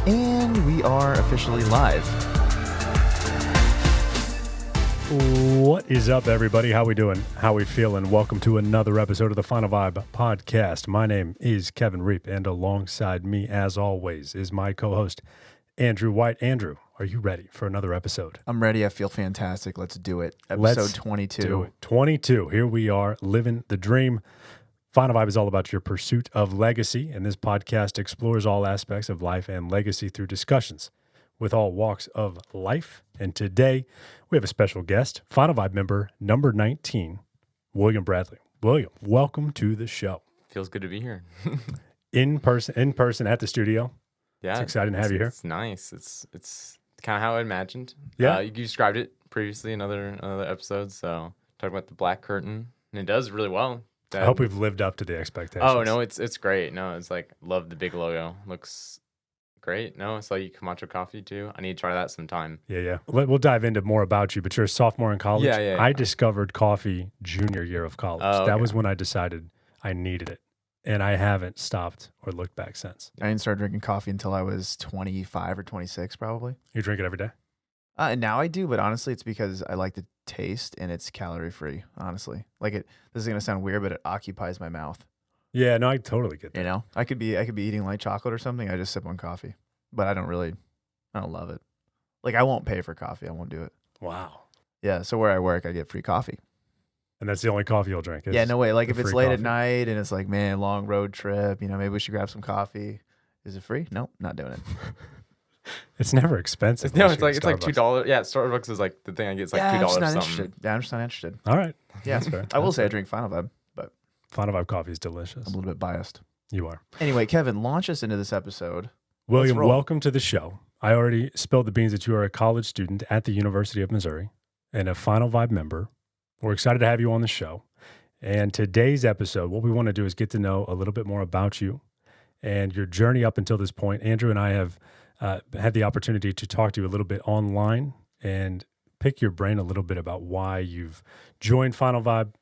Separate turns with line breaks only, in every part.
And we are officially live.
What is up, everybody? How we doing? How we feeling? Welcome to another episode of the Final Vibe podcast. My name is Kevin Reap, and alongside me, as always, is my co-host, Andrew White. Andrew, are you ready for another episode?
I'm ready. I feel fantastic. Let's do it. Episode 22.
Do it. 22. Here we are, living the dream. Final Vibe is all about your pursuit of legacy, and this podcast explores all aspects of life and legacy through discussions with all walks of life. And today, we have a special guest, Final Vibe member number 19, William Bradley. William, welcome to the show.
Feels good to be here.
In person at the studio.
Yeah,
it's exciting to have you here.
It's nice. It's kind of how I imagined.
Yeah,
you described it previously in other episodes. So talking about the black curtain, and it does really well.
I hope we've lived up to the expectations.
Oh no, it's great. No, it's like love the big logo. Looks great. No, it's like Camacho coffee too. I need to try that sometime.
Yeah. We'll dive into more about you, but you're a sophomore in college.
Yeah.
I discovered coffee junior year of college.
Oh, okay.
That was when I decided I needed it, and I haven't stopped or looked back since.
I didn't start drinking coffee until I was 25 or 26, probably.
You drink it every day?
And now I do, but honestly, it's because I like the taste and it's calorie free. Honestly, like this is gonna sound weird, but it occupies my mouth.
Yeah, no, I totally get that.
You know, I could be eating light chocolate or something. I just sip on coffee, but I don't love it. Like I won't pay for coffee. I won't do it.
Wow.
Yeah. So where I work, I get free coffee.
And that's the only coffee you'll drink?
Yeah, no way. Like if it's late at
coffee?
night and it's like, man, long road trip, maybe we should grab some coffee. Is it free? Nope, not doing it.
It's never expensive.
No,
unless
it's
you're
like
at Starbucks.
$2. Yeah, Starbucks is like the thing I get. It's like
I'm
$2
just not
something.
interested. Yeah, I'm just not interested.
All right.
Yeah,
That's fair.
I will
That's
say I
fair.
drink Final Vibe, but
Final Vibe coffee is delicious.
I'm a little bit biased.
You are.
Anyway, Kevin, launch us into this episode.
William,
roll.
welcome to the show. I already spilled the beans that you are a college student at the University of Missouri and a Final Vibe member. We're excited to have you on the show. And today's episode, what we want to do is get to know a little bit more about you and your journey up until this point. Andrew and I have had the opportunity to talk to you a little bit online and pick your brain a little bit about why you've joined Final Vibe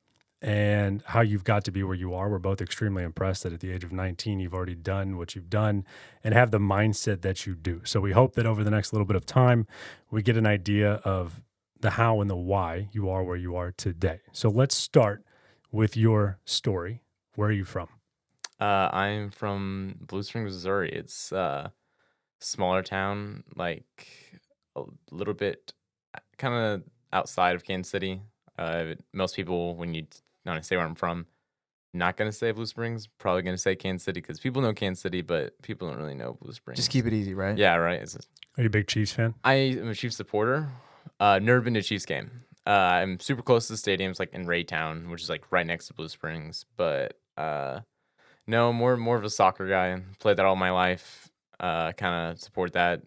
and how you've got to be where you are. We're both extremely impressed that at the age of 19, you've already done what you've done and have the mindset that you do. So we hope that over the next little bit of time, we get an idea of the how and the why you are where you are today. So let's start with your story. Where are you from?
I'm from Blue Springs, Missouri. It's a smaller town, like a little bit kind of outside of Kansas City. Most people, when you want to say where I'm from, not going to say Blue Springs, probably going to say Kansas City because people know Kansas City, but people don't really know Blue Springs.
Just keep it easy, right?
Yeah, right.
Are you a big Chiefs fan?
I am a Chiefs supporter. Never been to a Chiefs game. I'm super close to the stadiums, like in Raytown, which is like right next to Blue Springs. But no, more of a soccer guy. Played that all my life. Kind of support that.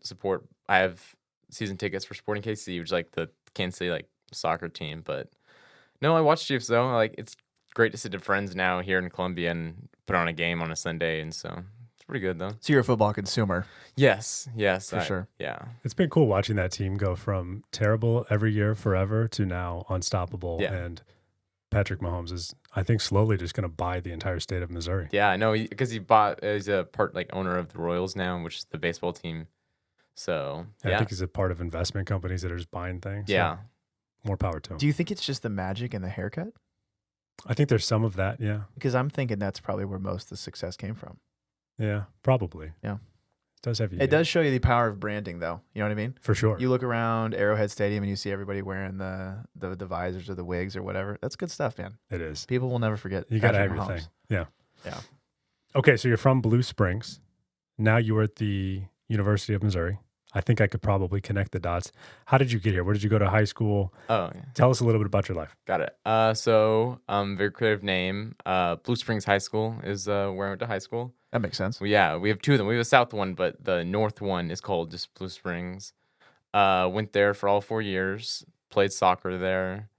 I have season tickets for Sporting KC, which is like the Kansas City like soccer team. But no, I watch Chiefs though. Like it's great to sit with friends now here in Columbia and put on a game on a Sunday, and so it's pretty good though.
So you're a football consumer.
Yes,
For sure.
Yeah.
It's been cool watching that team go from terrible every year forever to now unstoppable.
Yeah.
And Patrick Mahomes is, I think, slowly just going to buy the entire state of Missouri.
Yeah, I know because he's a part like owner of the Royals now, which is the baseball team. So
And
yeah,
I think he's a part of investment companies that are just buying things. So
yeah.
more power to him.
Do you think it's just the magic and the haircut?
I think there's some of that. Yeah.
Because I'm thinking that's probably where most of the success came from.
Yeah, probably.
Yeah.
It does have you.
It does show you the power of branding, though. You know what I mean?
For sure.
You look around Arrowhead Stadium and you see everybody wearing the visors or the wigs or whatever. That's good stuff, man.
It is.
People will never forget.
You got to have
Patrick
your
Mahomes.
thing. Yeah.
Yeah.
Okay, so you're from Blue Springs. Now you are at the University of Missouri. I think I could probably connect the dots. How did you get here? Where did you go to high school?
Oh, yeah.
Tell us a little bit about your life.
Got it. Very creative name. Blue Springs High School is where I went to high school.
That makes sense.
Well, yeah, we have two of them. We have a south one, but the north one is called just Blue Springs. Went there for all 4 years. Played soccer there.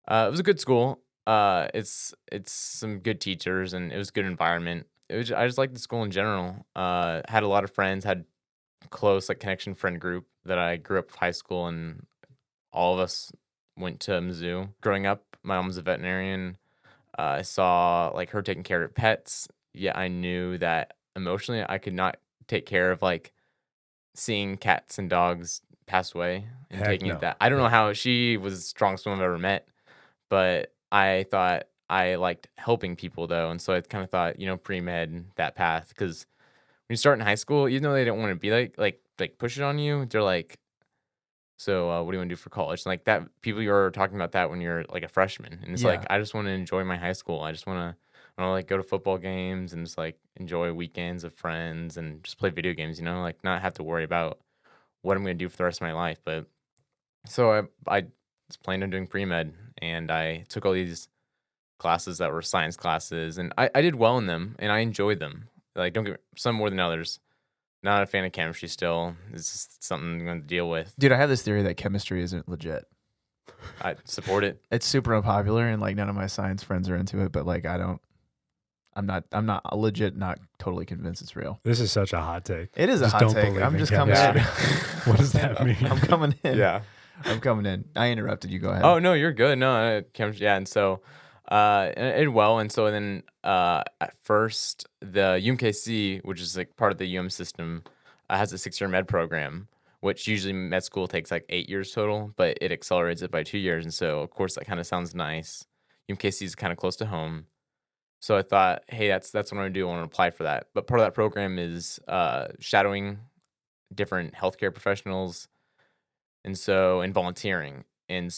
It was a good school. It's some good teachers and it was a good environment. I just liked the school in general. Had a lot of friends. Had close like connection friend group that I grew up with high school, and all of us went to Mizzou. Growing up, my mom was a veterinarian. I saw like her taking care of pets. Yeah, I knew that emotionally I could not take care of like seeing cats and dogs pass away and
Heck
taking
no.
it that. I don't
Yeah.
know how she was the strongest woman I've ever met, but I thought I liked helping people though, and so I kind of thought, pre-med that path because when you start in high school, even though they don't want to be like push it on you, they're like, so what do you want to do for college? Like that, people you're talking about that when you're like a freshman, and it's like
Yeah.
I just want to enjoy my high school. I just want to like go to football games and just like enjoy weekends of friends and just play video games. Like not have to worry about what I'm going to do for the rest of my life. But so I was planning on doing pre med, and I took all these classes that were science classes, and I did well in them, and I enjoyed them. Like don't get some more than others. Not a fan of chemistry still. It's just something I'm going to deal with.
Dude, I have this theory that chemistry isn't legit.
I support it.
It's super unpopular, and like none of my science friends are into it. But like I'm not legit, not totally convinced it's real.
This is such a hot take.
It is a
Just
hot
don't
take.
believe
I'm
in
just coming in.
chemistry. What does that mean?
I'm coming in.
Yeah.
I'm coming in. I interrupted you. Go ahead.
Oh no, you're good. No, chemistry. Yeah, and so it did well, and so then at first the UMKC, which is like part of the system, has a 6-year med program, which usually med school takes like 8 years total, but it accelerates it by 2 years, and so of course that kind of sounds nice. UMKC is kind of close to home, so I thought, hey, that's what I'm gonna do. I want to apply for that. But part of that program is shadowing different healthcare professionals, and volunteering, and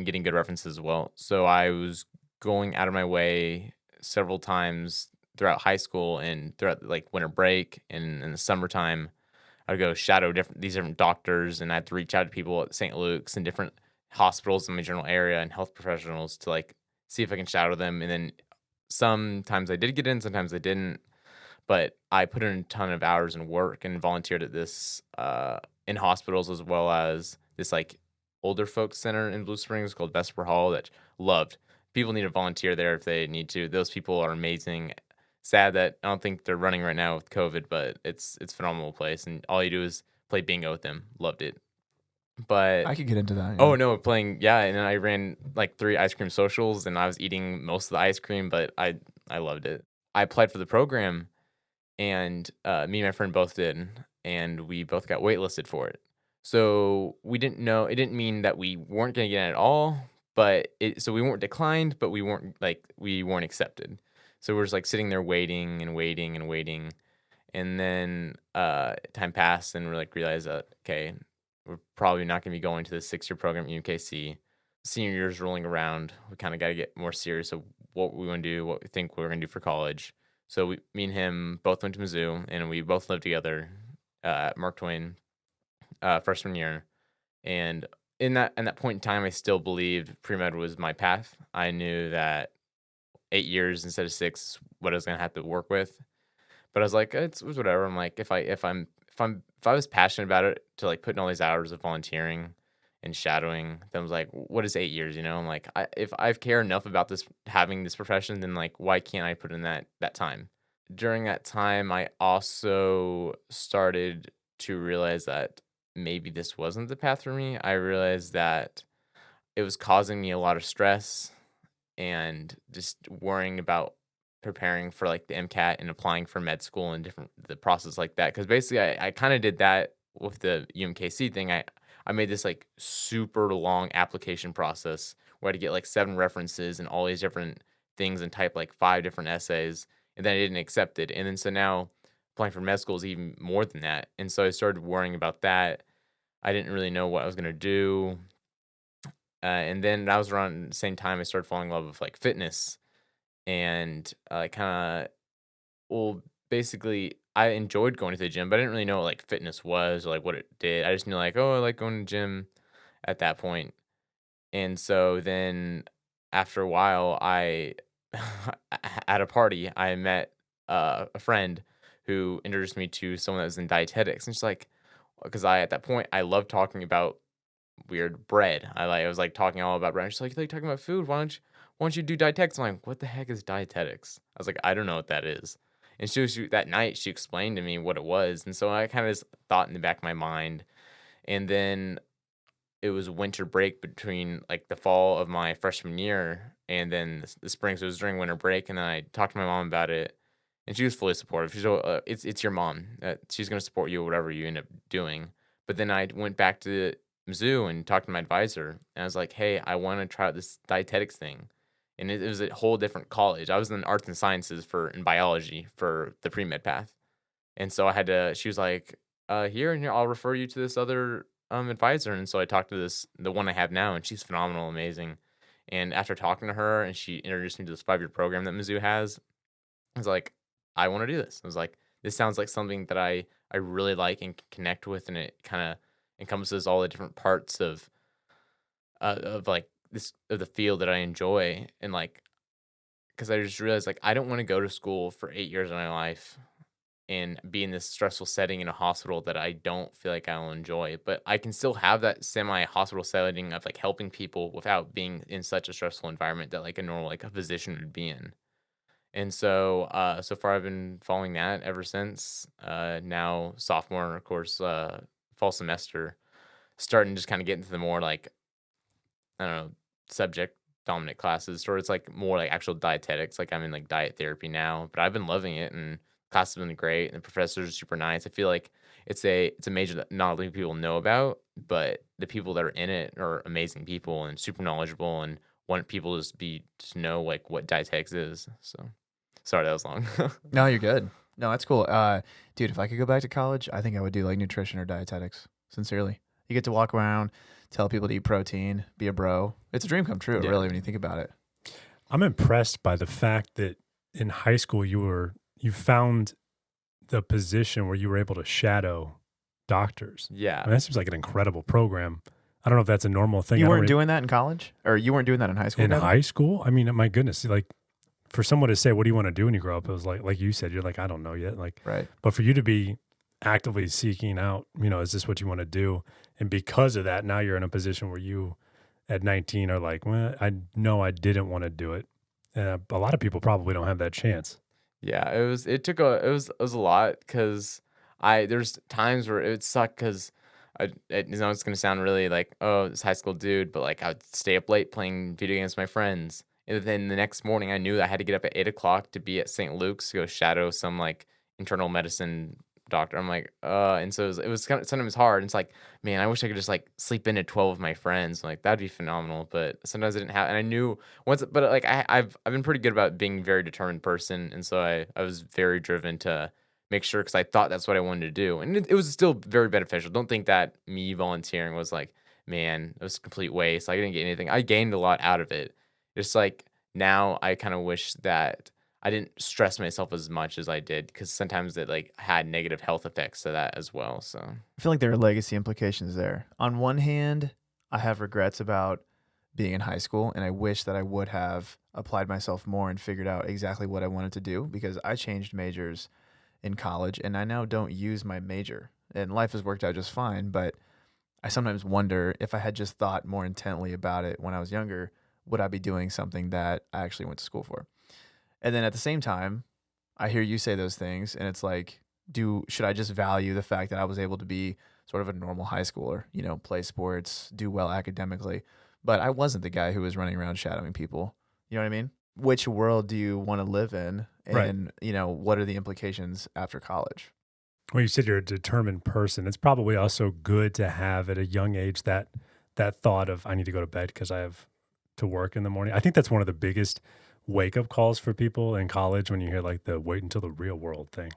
getting good references as well. So I was going out of my way several times throughout high school and throughout like winter break and in the summertime. I'd go shadow these different doctors, and I had to reach out to people at St. Luke's and different hospitals in my general area and health professionals to like see if I can shadow them. And then sometimes I did get in, sometimes I didn't. But I put in a ton of hours and work and volunteered at this in hospitals, as well as this like older folks center in Blue Springs called Vesper Hall that loved. People need to volunteer there if they need to. Those people are amazing. Sad that I don't think they're running right now with COVID, but it's a phenomenal place, and all you do is play bingo with them. Loved it. But
I could get into that.
oh no, playing, yeah, and then I ran like 3 ice cream socials, and I was eating most of the ice cream, but I loved it. I applied for the program, and me and my friend both did, and we both got waitlisted for it. So we didn't know. It didn't mean that we weren't going to get in at all, but so we weren't declined, but we weren't accepted. So we're just like sitting there waiting and waiting and waiting, and then time passed, and we're like realized that okay, we're probably not going to be going to the 6-year program at UMKC. Senior year's rolling around. We kind of got to get more serious of what we want to do, what we think we're going to do for college. So me and him both went to Mizzou, and we both lived together at Mark Twain freshman year. And in that point in time, I still believed pre-med was my path. I knew that 8 years instead of 6 is what I was gonna have to work with. But I was like, it was whatever. I'm like, if I was passionate about it, to like put in all these hours of volunteering and shadowing, then I was like, what is 8 years? I'm like, if I care enough about this, having this profession, then like, why can't I put in that time? During that time, I also started to realize that maybe this wasn't the path for me. I realized that it was causing me a lot of stress and just worrying about preparing for like the MCAT and applying for med school and the process like that. Because basically, I kind of did that with the UMKC thing. I made this like super long application process where I had to get like 7 references and all these different things and type like 5 different essays, and then I didn't accept it. And then so now applying for med school is even more than that. And so I started worrying about that. I didn't really know what I was gonna do. And then that was around the same time I started falling in love with like fitness, and kind of, well, basically I enjoyed going to the gym, but I didn't really know what like fitness was or like what it did. I just knew like, oh, I like going to the gym at that point. And so then after a while, I at a party I met a friend who introduced me to someone that was in dietetics, and she's like, because I at that point I loved talking about weird bread. I was like talking all about bread. She's like, you like talking about food? Why don't you do dietetics? I'm like, what the heck is dietetics? I was like, I don't know what that is. And that night she explained to me what it was, and so I kind of just thought in the back of my mind. And then it was winter break between like the fall of my freshman year and then the spring. So it was during winter break, and then I talked to my mom about it, and she was fully supportive. It's your mom. She's gonna support you whatever you end up doing. But then I went back to Mizzou and talked to my advisor, and I was like, hey, I want to try out this dietetics thing. And it was a whole different college. I was in arts and sciences in biology for the pre-med path. And so she was like, here and here, I'll refer you to this other advisor. And so I talked to the one I have now, and she's phenomenal, amazing. And after talking to her and she introduced me to this 5-year program that Mizzou has, I was like, I want to do this. I was like, this sounds like something that I really like and can connect with, and it kind of encompasses all the different parts of like this of the field that I enjoy. And like, because I just realized like I don't want to go to school for 8 years of my life and be in this stressful setting in a hospital that I don't feel like I'll enjoy. But I can still have that semi-hospital setting of like helping people without being in such a stressful environment that like a normal like a physician would be in. And so so far I've been following that ever since. Now sophomore, of course, fall semester, starting to just kind of get into the more like I don't know, subject dominant classes, or it's like more like actual dietetics. Like I'm in like diet therapy now, but I've been loving it, and class has been great, and the professors are super nice. I feel like it's a major that not a lot of people know about, but the people that are in it are amazing people and super knowledgeable, and want people to know like what dietetics is. So sorry that was long.
No, you're good. No, that's cool. Dude, if I could go back to college, I think I would do like nutrition or dietetics. Sincerely, you get to walk around, tell people to eat protein, be a bro. It's a dream come true,
Yeah.
really, when you think about it.
I'm impressed by the fact that in high school you found the position where you were able to shadow doctors. I
Yeah.
mean, that seems like an incredible program. I don't know if that's a normal thing.
You
I don't
weren't
really-
doing that in college, or you weren't doing that in high school?
in
Devin?
high school. I mean, my goodness, like for someone to say, "What do you want to do when you grow up?" It was like you said, you're like, I don't know yet. Like,
Right.
but for you to be actively seeking out, is this what you want to do? And because of that, now you're in a position where you, at 19, are like, well, I know I didn't want to do it. And a lot of people probably don't have that chance.
Yeah, it was a lot because there's times where it would suck because it's gonna sound really like, oh, this high school dude, but like I would stay up late playing video games with my friends, and then the next morning I knew that I had to get up at 8 o'clock to be at St. Luke's to go shadow some like internal medicine doctor. I'm like, and so it was kind of sometimes hard. It's like, man, I wish I could just like sleep in at 12 with my friends. Like that'd be phenomenal. But sometimes I didn't have, and I knew once, but like I've been pretty good about being a very determined person, and so I was very driven to make sure because I thought that's what I wanted to do, and it was still very beneficial. Don't think that me volunteering was like, man, it was a complete waste. I didn't get anything. I gained a lot out of it. Just like now, I kind of wish that I didn't stress myself as much as I did because sometimes it like had negative health effects to that as well. So
I feel like there are legacy implications there. On one hand, I have regrets about being in high school, and I wish that I would have applied myself more and figured out exactly what I wanted to do, because I changed majors in college and I now don't use my major, and life has worked out just fine. But I sometimes wonder if I had just thought more intently about it when I was younger, would I be doing something that I actually went to school for? And then at the same time, I hear you say those things, and it's like, should I just value the fact that I was able to be sort of a normal high schooler, play sports, do well academically, but I wasn't the guy who was running around shadowing people. You know what I mean? Which world do you want to live in?
Right.
And, what are the implications after college?
Well, you said you're a determined person. It's probably also good to have at a young age that thought of, I need to go to bed because I have to work in the morning. I think that's one of the biggest wake-up calls for people in college when you hear like the wait until the real world thing.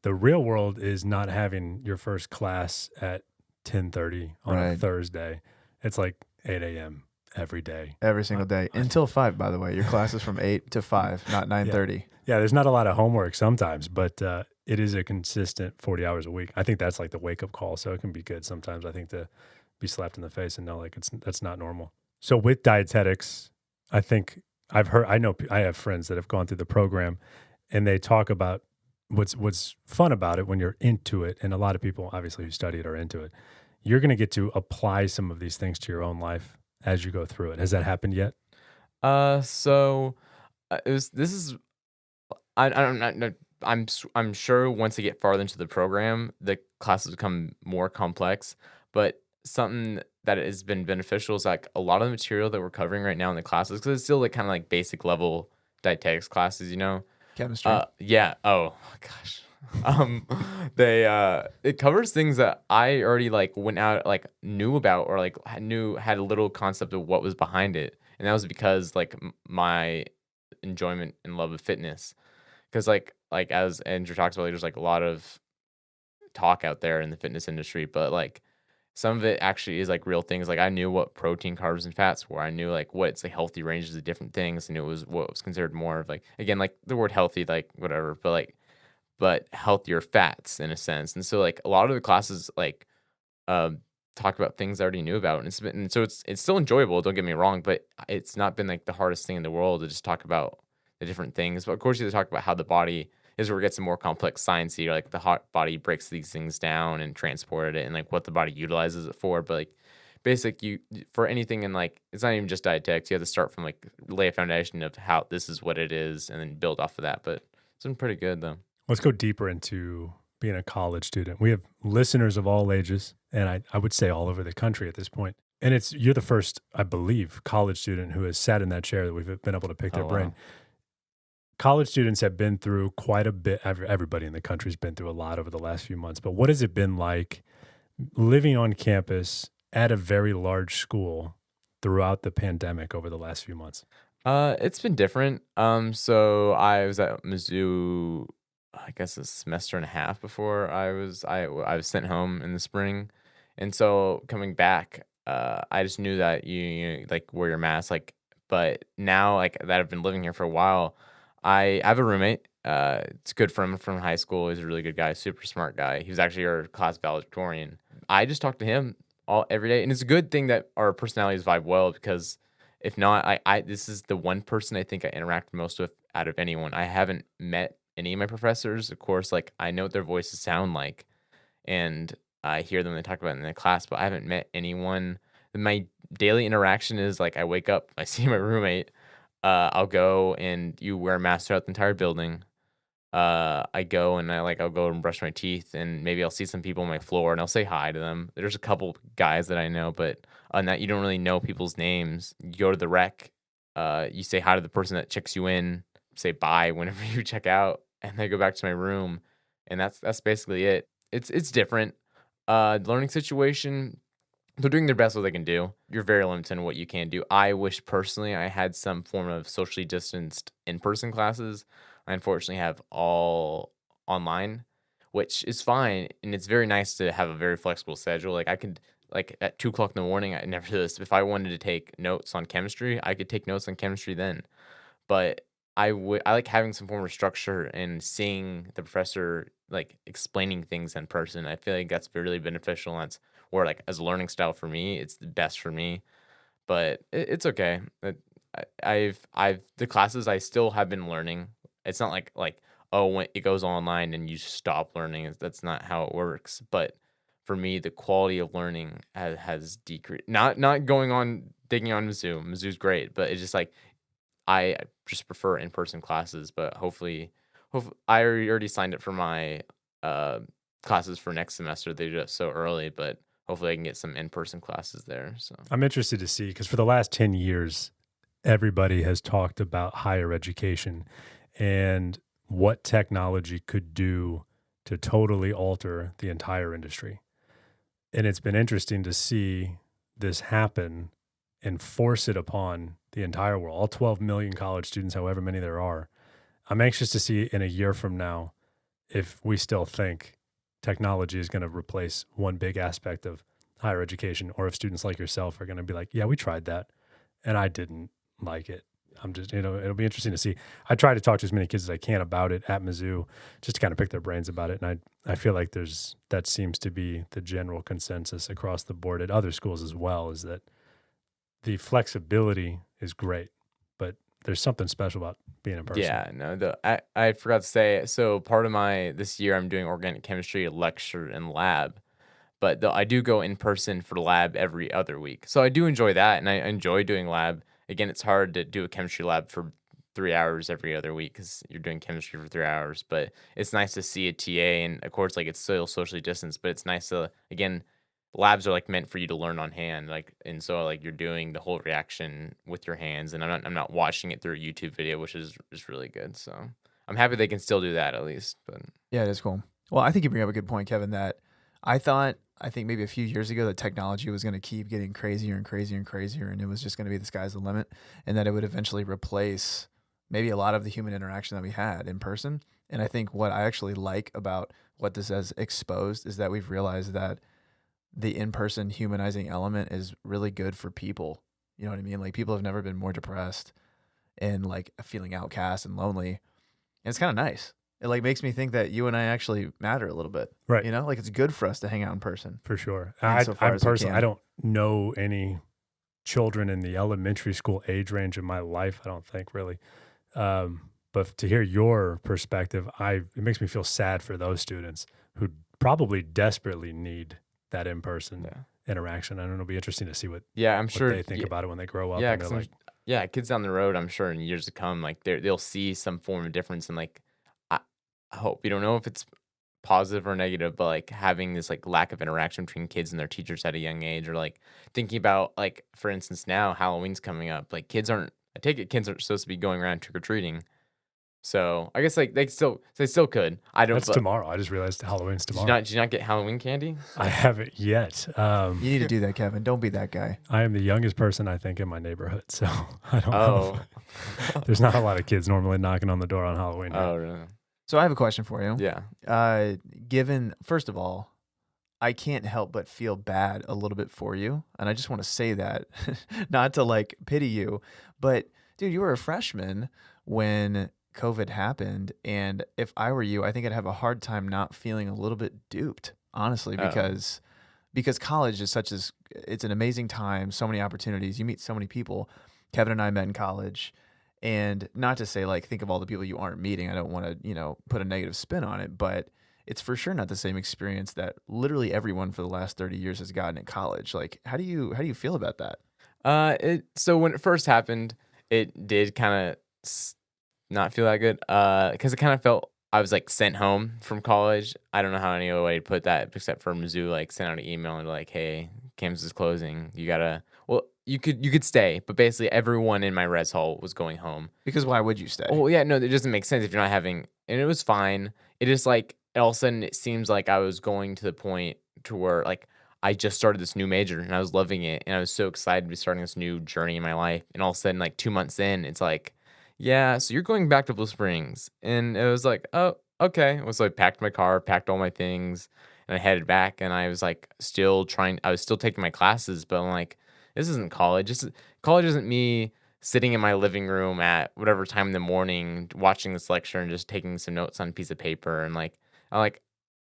The real world is not having your first class at 10:30 on a
Right.
Thursday. It's like 8 a.m. every day.
Every single day until 5, by the way. Your class is from 8 to 5, not 9:30.
Yeah, there's not a lot of homework sometimes, but it is a consistent 40 hours a week. I think that's like the wake-up call, so it can be good sometimes, I think, to be slapped in the face and know like that's not normal. So with dietetics, I think I have friends that have gone through the program, and they talk about what's fun about it when you're into it, and a lot of people obviously who study it are into it. You're going to get to apply some of these things to your own life as you go through it. Has that happened yet?
So this is I'm not I'm sure once I get farther into the program, the classes become more complex. But something that has been beneficial is like a lot of the material that we're covering right now in the classes, because it's still like kind of like basic level dietetics classes,
Chemistry.
Yeah. Oh gosh. Um, it covers things that I already like went out like knew about or like had a little concept of what was behind it, and that was because like my enjoyment and love of fitness. Because like as Andrew talks about, there's like a lot of talk out there in the fitness industry, but like some of it actually is like real things. Like I knew what protein, carbs, and fats were. I knew like what's the healthy ranges of different things, and it was what was considered more of like again like the word healthy, like whatever, but healthier fats in a sense. And so like a lot of the classes like um talk about things I already knew about, and it's still enjoyable. Don't get me wrong, but it's not been like the hardest thing in the world to just talk about the different things. But of course, you have to talk about how the body is where it gets some more complex sciencey, or like the hot body breaks these things down and transported it, and like what the body utilizes it for. But like basic you for anything in like it's not even just dietetics. You have to start from like lay a foundation of how this is what it is, and then build off of that. But it's been pretty good though.
Let's go deeper into being a college student. We have listeners of all ages, and I would say all over the country at this point. And you're the first, I believe, college student who has sat in that chair that we've been able to pick their
Oh
brain.
wow.
College students have been through quite a bit. Everybody in the country has been through a lot over the last few months. But what has it been like living on campus at a very large school throughout the pandemic over the last few months?
It's been different. So I was at Mizzou, I guess a semester and a half before I was sent home in the spring, and so coming back, I just knew that you like wear your mask, like. But now, like that I've been living here for a while, I have a roommate. It's good from high school. He's a really good guy, super smart guy. He was actually our class valedictorian. I just talk to him all every day, and it's a good thing that our personalities vibe well because if not, I this is the one person I think I interact most with out of anyone. I haven't met any of my professors. Of course, like I know what their voices sound like, and I hear them they talk about it in the class, but I haven't met anyone. My daily interaction is like I wake up, I see my roommate, I'll go and you wear a mask throughout the entire building. I go and I'll go and brush my teeth, and maybe I'll see some people on my floor and I'll say hi to them. There's a couple guys that I know, but on that you don't really know people's names. You go to the rec, you say hi to the person that checks you in, say bye whenever you check out, and then go back to my room, and that's basically it. It's different. Learning situation, they're doing their best what they can do. You're very limited in what you can do. I wish personally I had some form of socially distanced in-person classes. I unfortunately have all online, which is fine, and it's very nice to have a very flexible schedule. Like I could, like at 2 o'clock in the morning, I never do this. If I wanted to take notes on chemistry, I could take notes on chemistry then. But I like having some form of structure and seeing the professor like explaining things in person. I feel like that's really beneficial. That's where like as a learning style for me, it's the best for me. But it's okay. I've the classes I still have been learning. It's not like oh when it goes online and you stop learning. That's not how it works. But for me, the quality of learning has decreased. Not going on digging on Mizzou. Mizzou's great, but it's just like I just prefer in-person classes, but hopefully I already signed up for my uh, classes for next semester. They do it so early, but hopefully I can get some in-person classes there. So
I'm interested to see because for the last 10 years, everybody has talked about higher education and what technology could do to totally alter the entire industry. And it's been interesting to see this happen and force it upon the entire world, all 12 million college students, however many there are. I'm anxious to see in a year from now if we still think technology is going to replace one big aspect of higher education, or if students like yourself are going to be like, yeah, we tried that and I didn't like it. I'm just, it'll be interesting to see. I try to talk to as many kids as I can about it at Mizzou, just to kind of pick their brains about it. And I feel like that seems to be the general consensus across the board at other schools as well, is that the flexibility is great, but there's something special about being in person.
yeah, no, I forgot to say. So part of my this year I'm doing organic chemistry lecture and lab, but I do go in person for lab every other week. So I do enjoy that, and I enjoy doing lab. Again, it's hard to do a chemistry lab for 3 hours every other week because you're doing chemistry for 3 hours. But it's nice to see a TA, and of course, like it's still socially distanced, but it's nice to again. Labs are like meant for you to learn on hand, like, and so like you're doing the whole reaction with your hands, and I'm not watching it through a YouTube video, which is really good. So I'm happy they can still do that at least. But
Yeah, it is cool. Well, I think you bring up a good point, Kevin, that I think maybe a few years ago that technology was going to keep getting crazier and crazier and crazier, and it was just going to be the sky's the limit, and that it would eventually replace maybe a lot of the human interaction that we had in person. And I think what I actually like about what this has exposed is that we've realized that the in-person humanizing element is really good for people. You know what I mean? Like people have never been more depressed and like feeling outcast and lonely. And it's kind of nice. It like makes me think that you and I actually matter a little bit.
Right.
You know, like it's good for us to hang out in person.
For sure.
Insofar
I
as we
personally, I
can.
don't know any children in the elementary school age range in my life. I don't think really. But to hear your perspective, it makes me feel sad for those students who probably desperately need that in-person
yeah,
interaction. I don't know. It'll be interesting to see what
I'm sure
they think about it when they grow up.
Yeah,
And they're like,
kids down the road, I'm sure in years to come, like they'll see some form of difference, and like I hope we don't know if it's positive or negative, but like having this like lack of interaction between kids and their teachers at a young age, or like thinking about like for instance now Halloween's coming up, like I take it kids aren't supposed to be going around trick or treating, so I guess like they still could. I don't.
that's
But
tomorrow. I just realized Halloween's
did
tomorrow.
you not get Halloween candy?
I haven't yet.
You need to do that, Kevin. Don't be that guy.
I am the youngest person, I think, in my neighborhood. So I don't
Oh,
know. There's not a lot of kids normally knocking on the door on Halloween.
oh, really?
So I have a question for you.
Yeah.
Given, first of all, I can't help but feel bad a little bit for you. And I just want to say that, not to like pity you, but dude, you were a freshman when COVID happened. And if I were you, I think I'd have a hard time not feeling a little bit duped, honestly,
Oh.
because college is it's an amazing time, so many opportunities. You meet so many people. Kevin and I met in college. And not to say like think of all the people you aren't meeting. I don't want to, put a negative spin on it, but it's for sure not the same experience that literally everyone for the last 30 years has gotten at college. Like how do you feel about that?
So when it first happened, it did kind of not feel that good. Because it kind of felt I was like sent home from college. I don't know how any other way to put that except for Mizzou like sent out an email and like, hey, campus is closing. You gotta. Well, you could stay, but basically everyone in my res hall was going home.
Because why would you stay?
Oh yeah, no, it doesn't make sense if you're not having. And it was fine. It is like all of a sudden it seems like I was going to the point to where like I just started this new major and I was loving it and I was so excited to be starting this new journey in my life. And all of a sudden, like 2 months in, it's like, yeah, so you're going back to Blue Springs, and it was like, oh, okay. So I packed my car, packed all my things, and I headed back. And I was like, I was still taking my classes, but I'm like, this isn't college. College isn't me sitting in my living room at whatever time in the morning watching this lecture and just taking some notes on a piece of paper. And like, I like,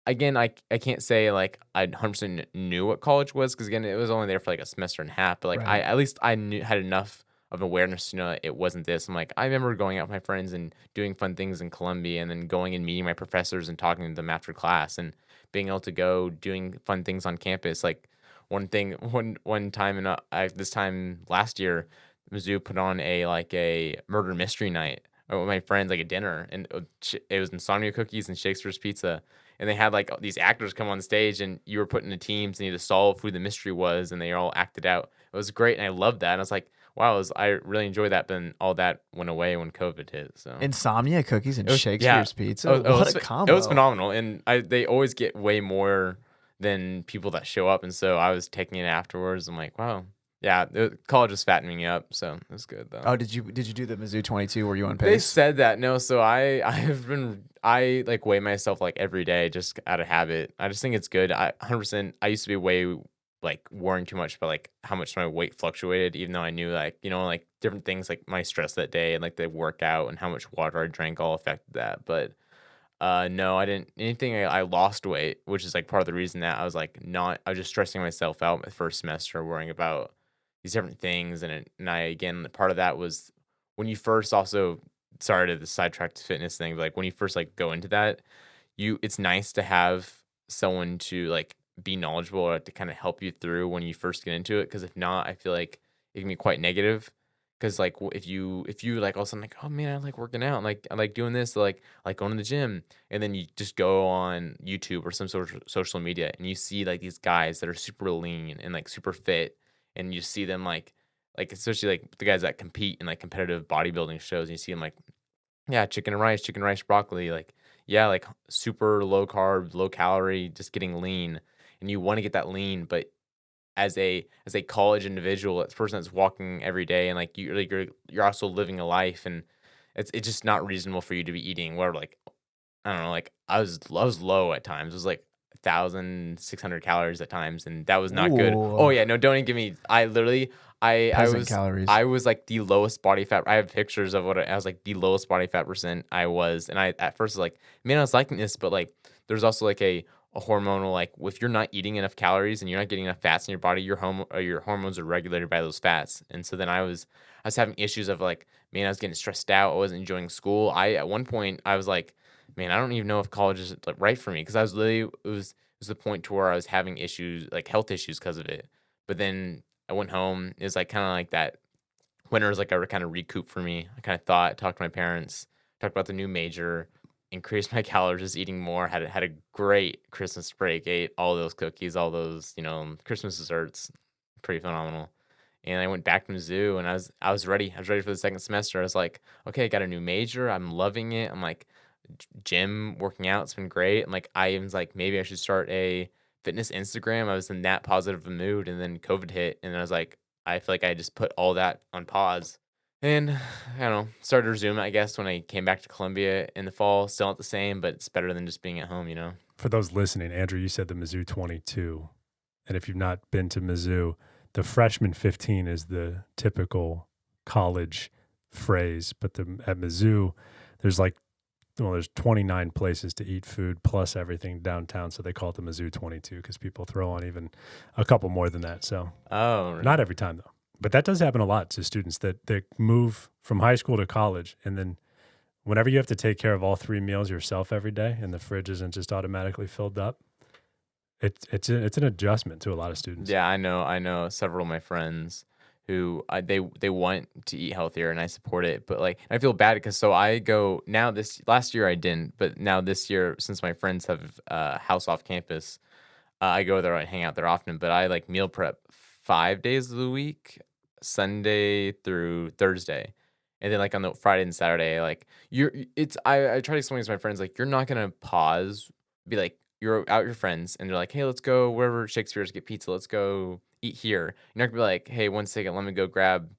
again, I can't say like I 100% knew what college was because again, it was only there for like a semester and a half. But like,
Right.
at least I had enough of awareness to know that it wasn't this. I'm like, I remember going out with my friends and doing fun things in Columbia, and then going and meeting my professors and talking to them after class, and being able to go doing fun things on campus. Like one time this time last year, Mizzou put on a murder mystery night with my friends, like a dinner, and it was insomnia cookies and Shakespeare's pizza. And they had like these actors come on stage, and you were put into teams, and you had to solve who the mystery was, and they all acted out. It was great, and I loved that. And I was like, wow, I really enjoyed that. But then all that went away when COVID hit. So
Insomnia cookies and
It was-
Shakespeare's
yeah.
pizza.
it
What
was,
a
ph-
combo.
it was phenomenal, and they always get way more than people that show up. And so I was taking it afterwards. I'm like, wow, yeah, college is fattening me up, so it was good though.
Oh, did you do the Mizzou 22? Were you on
They
pace?
said that. No, so I like weigh myself like every day just out of habit. I just think it's good. 100%. I used to be way like worrying too much about like how much my weight fluctuated, even though I knew like like different things like my stress that day and like the workout and how much water I drank all affected that. But no, I didn't. Anything I lost weight, which is like part of the reason that I was like not. I was just stressing myself out my first semester, worrying about these different things, and I again part of that was when you first also sorry to the sidetrack to fitness thing, but like when you first like go into that, it's nice to have someone to like be knowledgeable or to kind of help you through when you first get into it. Because if not, I feel like it can be quite negative. Because like if you like all of a sudden like, oh man, I like working out, and like I like doing this, so, like going to the gym, and then you just go on YouTube or some sort of social media and you see like these guys that are super lean and like super fit, and you see them like especially like the guys that compete in like competitive bodybuilding shows, and you see them like Yeah, chicken rice, broccoli, like yeah, like super low carb, low calorie, just getting lean. And you want to get that lean, but as a college individual, as a person that's walking every day and like you're also living a life and it's just not reasonable for you to be eating where like I don't know, like I was low at times. It was like 1,600 calories at times, and that was not good. Oh
Ooh,
yeah, no, don't even give me. I literally, I
peasant
was
calories.
I was like the lowest body fat. I have pictures of what I was like the lowest body fat percent I was, and I at first was like, man, I was liking this, but like there's also like a hormonal like if you're not eating enough calories and you're not getting enough fats in your body, your hormones are regulated by those fats, and so then I was having issues of like, man, I was getting stressed out. I wasn't enjoying school. At one point I was like, man, I don't even know if college is like right for me because I was literally it was the point to where I was having issues like health issues because of it. But then I went home. It was like kind of like that winter was like a kind of recoup for me. I kind of talked to my parents, talked about the new major, increased my calories, just eating more. Had a great Christmas break. Ate all those cookies, all those Christmas desserts, pretty phenomenal. And I went back to Mizzou, and I was ready. I was ready for the second semester. I was like, okay, I got a new major. I'm loving it. I'm like, gym, working out. It's been great. I'm like, I was like, maybe I should start a fitness Instagram. I was in that positive of a mood, and then COVID hit, and I was like, I feel like I just put all that on pause. And I don't know, started to resume, I guess, when I came back to Columbia in the fall. Still not the same, but it's better than just being at home.
For those listening, Andrew, you said the Mizzou 22. And if you've not been to Mizzou, the freshman 15 is the typical college phrase. But at Mizzou, there's like, well, there's 29 places to eat food plus everything downtown. So they call it the Mizzou 22 because people throw on even a couple more than that. So
Oh, really?
not every time, though. But that does happen a lot to students that move from high school to college. And then whenever you have to take care of all three meals yourself every day and the fridge isn't just automatically filled up, it's an adjustment to a lot of students.
Yeah, I know several of my friends who they want to eat healthier, and I support it. But like, I feel bad because so I go now. This last year I didn't, but now this year, since my friends have a house off campus, I go there. I hang out there often. But I like meal prep 5 days of the week, Sunday through Thursday, and then like on the Friday and Saturday, like I try to explain to my friends like you're not gonna pause, be like you're out with your friends and they're like, hey, let's go wherever Shakespeare's get pizza. Let's go eat here. You're not gonna be like, hey, 1 second, let me go grab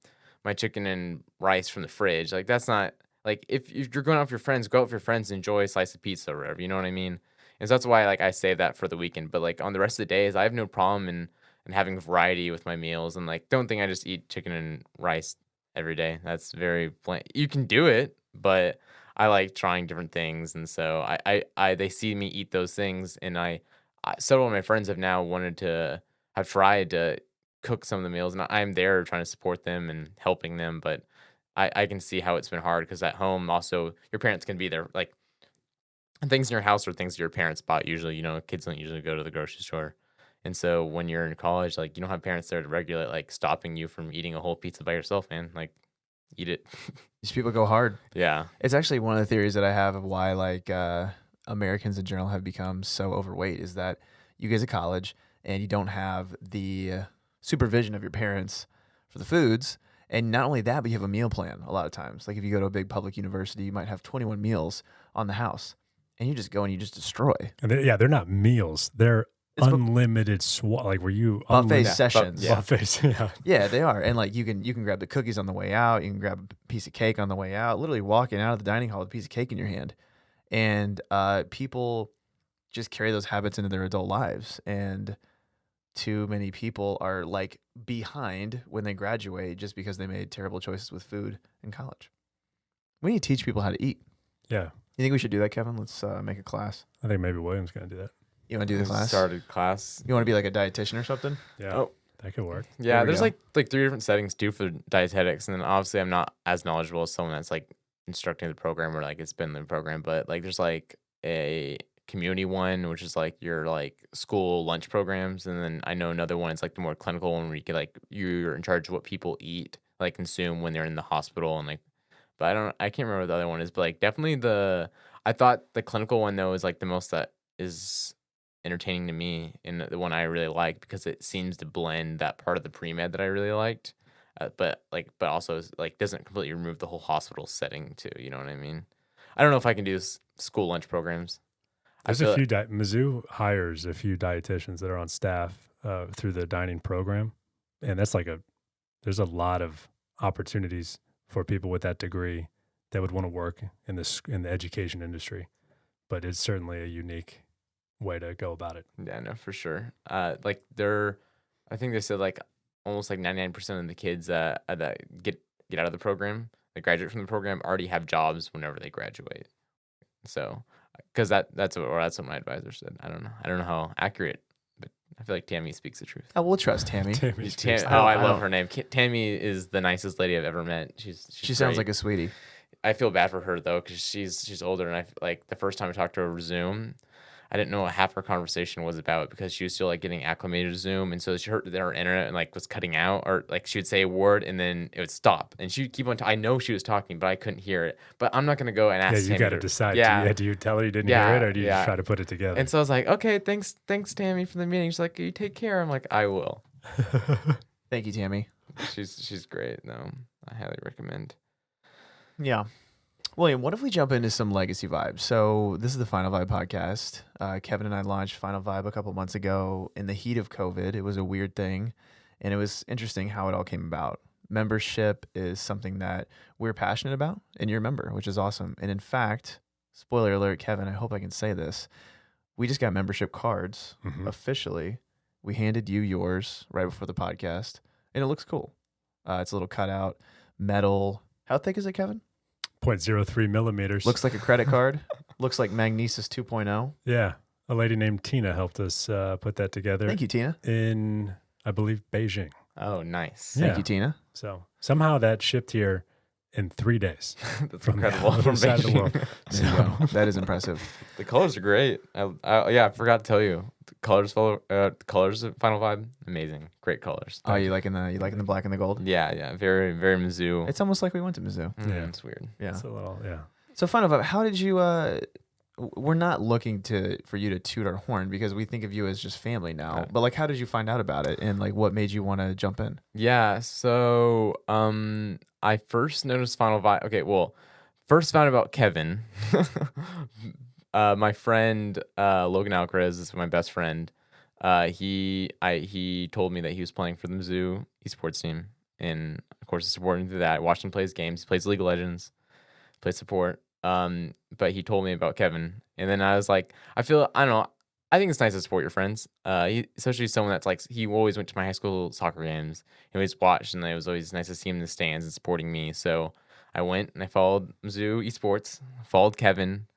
my chicken and rice from the fridge. Like that's not like if you're going out with your friends, go out with your friends, enjoy a slice of pizza or whatever. You know what I mean? And so that's why like I save that for the weekend. But like on the rest of the days, I have no problem in having variety with my meals and like don't think I just eat chicken and rice every day. That's very bland. You can do it, but I like trying different things, and so they see me eat those things, and several of my friends have now wanted to have tried to cook some of the meals, and I'm there trying to support them and helping them, but I can see how it's been hard because at home also your parents can be there, like things in your house or things your parents bought. Usually, kids don't usually go to the grocery store. And so when you're in college, like you don't have parents there to regulate, like stopping you from eating a whole pizza by yourself, man. Like eat it.
These people go hard.
Yeah.
It's actually one of the theories that I have of why like Americans in general have become so overweight is that you get to college and you don't have the supervision of your parents for the foods. And not only that, but you have a meal plan a lot of times. Like if you go to a big public university, you might have 21 meals on the house and you just go and you just destroy.
And they're not meals. They're
It's
unlimited like where you
buffet
unlimited
sessions.
Yeah.
buffets. Yeah.
Yeah, they are. And like you can grab the cookies on the way out, you can grab a piece of cake on the way out, literally walking out of the dining hall with a piece of cake in your hand. And people just carry those habits into their adult lives. And too many people are like behind when they graduate just because they made terrible choices with food in college. We need to teach people how to eat.
Yeah.
You think we should do that, Kevin? Let's make a class.
I think maybe William's going to do that.
You want to do the class?
Started class.
You want to be like a dietitian or something?
Yeah.
Oh.
That could work.
Yeah,
There we
there's
go.
like three different settings too for dietetics, and then obviously I'm not as knowledgeable as someone that's like instructing the program or like it's been in the program, but like there's like a community one, which is like your like school lunch programs, and then I know another one is like the more clinical one where you get like you're in charge of what people eat, like consume when they're in the hospital, and like, but I can't remember what the other one is, but like definitely I thought the clinical one though is like the most that is entertaining to me and the one I really like because it seems to blend that part of the pre-med that I really liked, but also like doesn't completely remove the whole hospital setting too. You know what I mean? I don't know if I can do school lunch programs.
There's a few, Mizzou hires a few dietitians that are on staff through the dining program. And that's there's a lot of opportunities for people with that degree that would want to work in the education industry. But it's certainly a unique way to go about it.
Yeah, no, for sure. I think they said almost 99% of the kids that get out of the program, that graduate from the program, already have jobs whenever they graduate. So, because that's what my advisor said. I don't know how accurate, but I feel like Tammy speaks the truth.
Oh, we'll trust Tammy.
I love her name. Tammy is the nicest lady I've ever met. She
sounds like a sweetie.
I feel bad for her though, because she's older, and the first time I talked to her over Zoom, I didn't know what half her conversation was about because she was still getting acclimated to Zoom, and so she heard that her internet and was cutting out, or she would say a word and then it would stop, and she would keep on. I know she was talking, but I couldn't hear it. But I'm not gonna go and ask.
Yeah, you got to decide.
Yeah.
Do you tell her you didn't hear it, or do you just try to put it together?
And so I was like, okay, thanks, Tammy, for the meeting. She's like, you take care. I'm like, I will.
Thank you, Tammy.
She's great. No, I highly recommend.
Yeah. William, what if we jump into some legacy vibes? So this is the Final Vibe podcast. Kevin and I launched Final Vibe a couple months ago in the heat of COVID. It was a weird thing, and it was interesting how it all came about. Membership is something that we're passionate about, and you're a member, which is awesome. And in fact, spoiler alert, Kevin, I hope I can say this. We just got membership cards officially. We handed you yours right before the podcast, and it looks cool. It's a little cutout, metal. How thick is it, Kevin?
0.03 millimeters.
Looks like a credit card. Looks like Magnesis 2.0.
Yeah. A lady named Tina helped us put that together.
Thank you, Tina.
In, I believe, Beijing.
Oh, nice.
Thank you, Tina.
So somehow that shipped here in 3 days.
That's incredible. From
inside the world.
There you go. That is impressive.
The colors are great. I forgot to tell you. The colors of Final Vibe, amazing. Great colors.
Oh, you liking the black and the gold?
Yeah. Very, very Mizzou.
It's almost like we went to Mizzou.
Yeah.
It's weird.
Yeah.
It's a little, yeah.
So Final Vibe, how did you we're not looking for you to toot our horn because we think of you as just family now. But how did you find out about it, and what made you want to jump in?
Yeah, so I first noticed Final Vibe. Okay, well, first found out about Kevin. My friend Logan Alcaraz is my best friend. He told me that he was playing for the Mizzou esports team, and of course, I supported him through that. I watched him play his games. He plays League of Legends, plays support. But he told me about Kevin, and then I was like, I don't know. I think it's nice to support your friends. Especially someone that's he always went to my high school soccer games. He always watched, and it was always nice to see him in the stands and supporting me. So I went and I followed Mizzou esports, followed Kevin.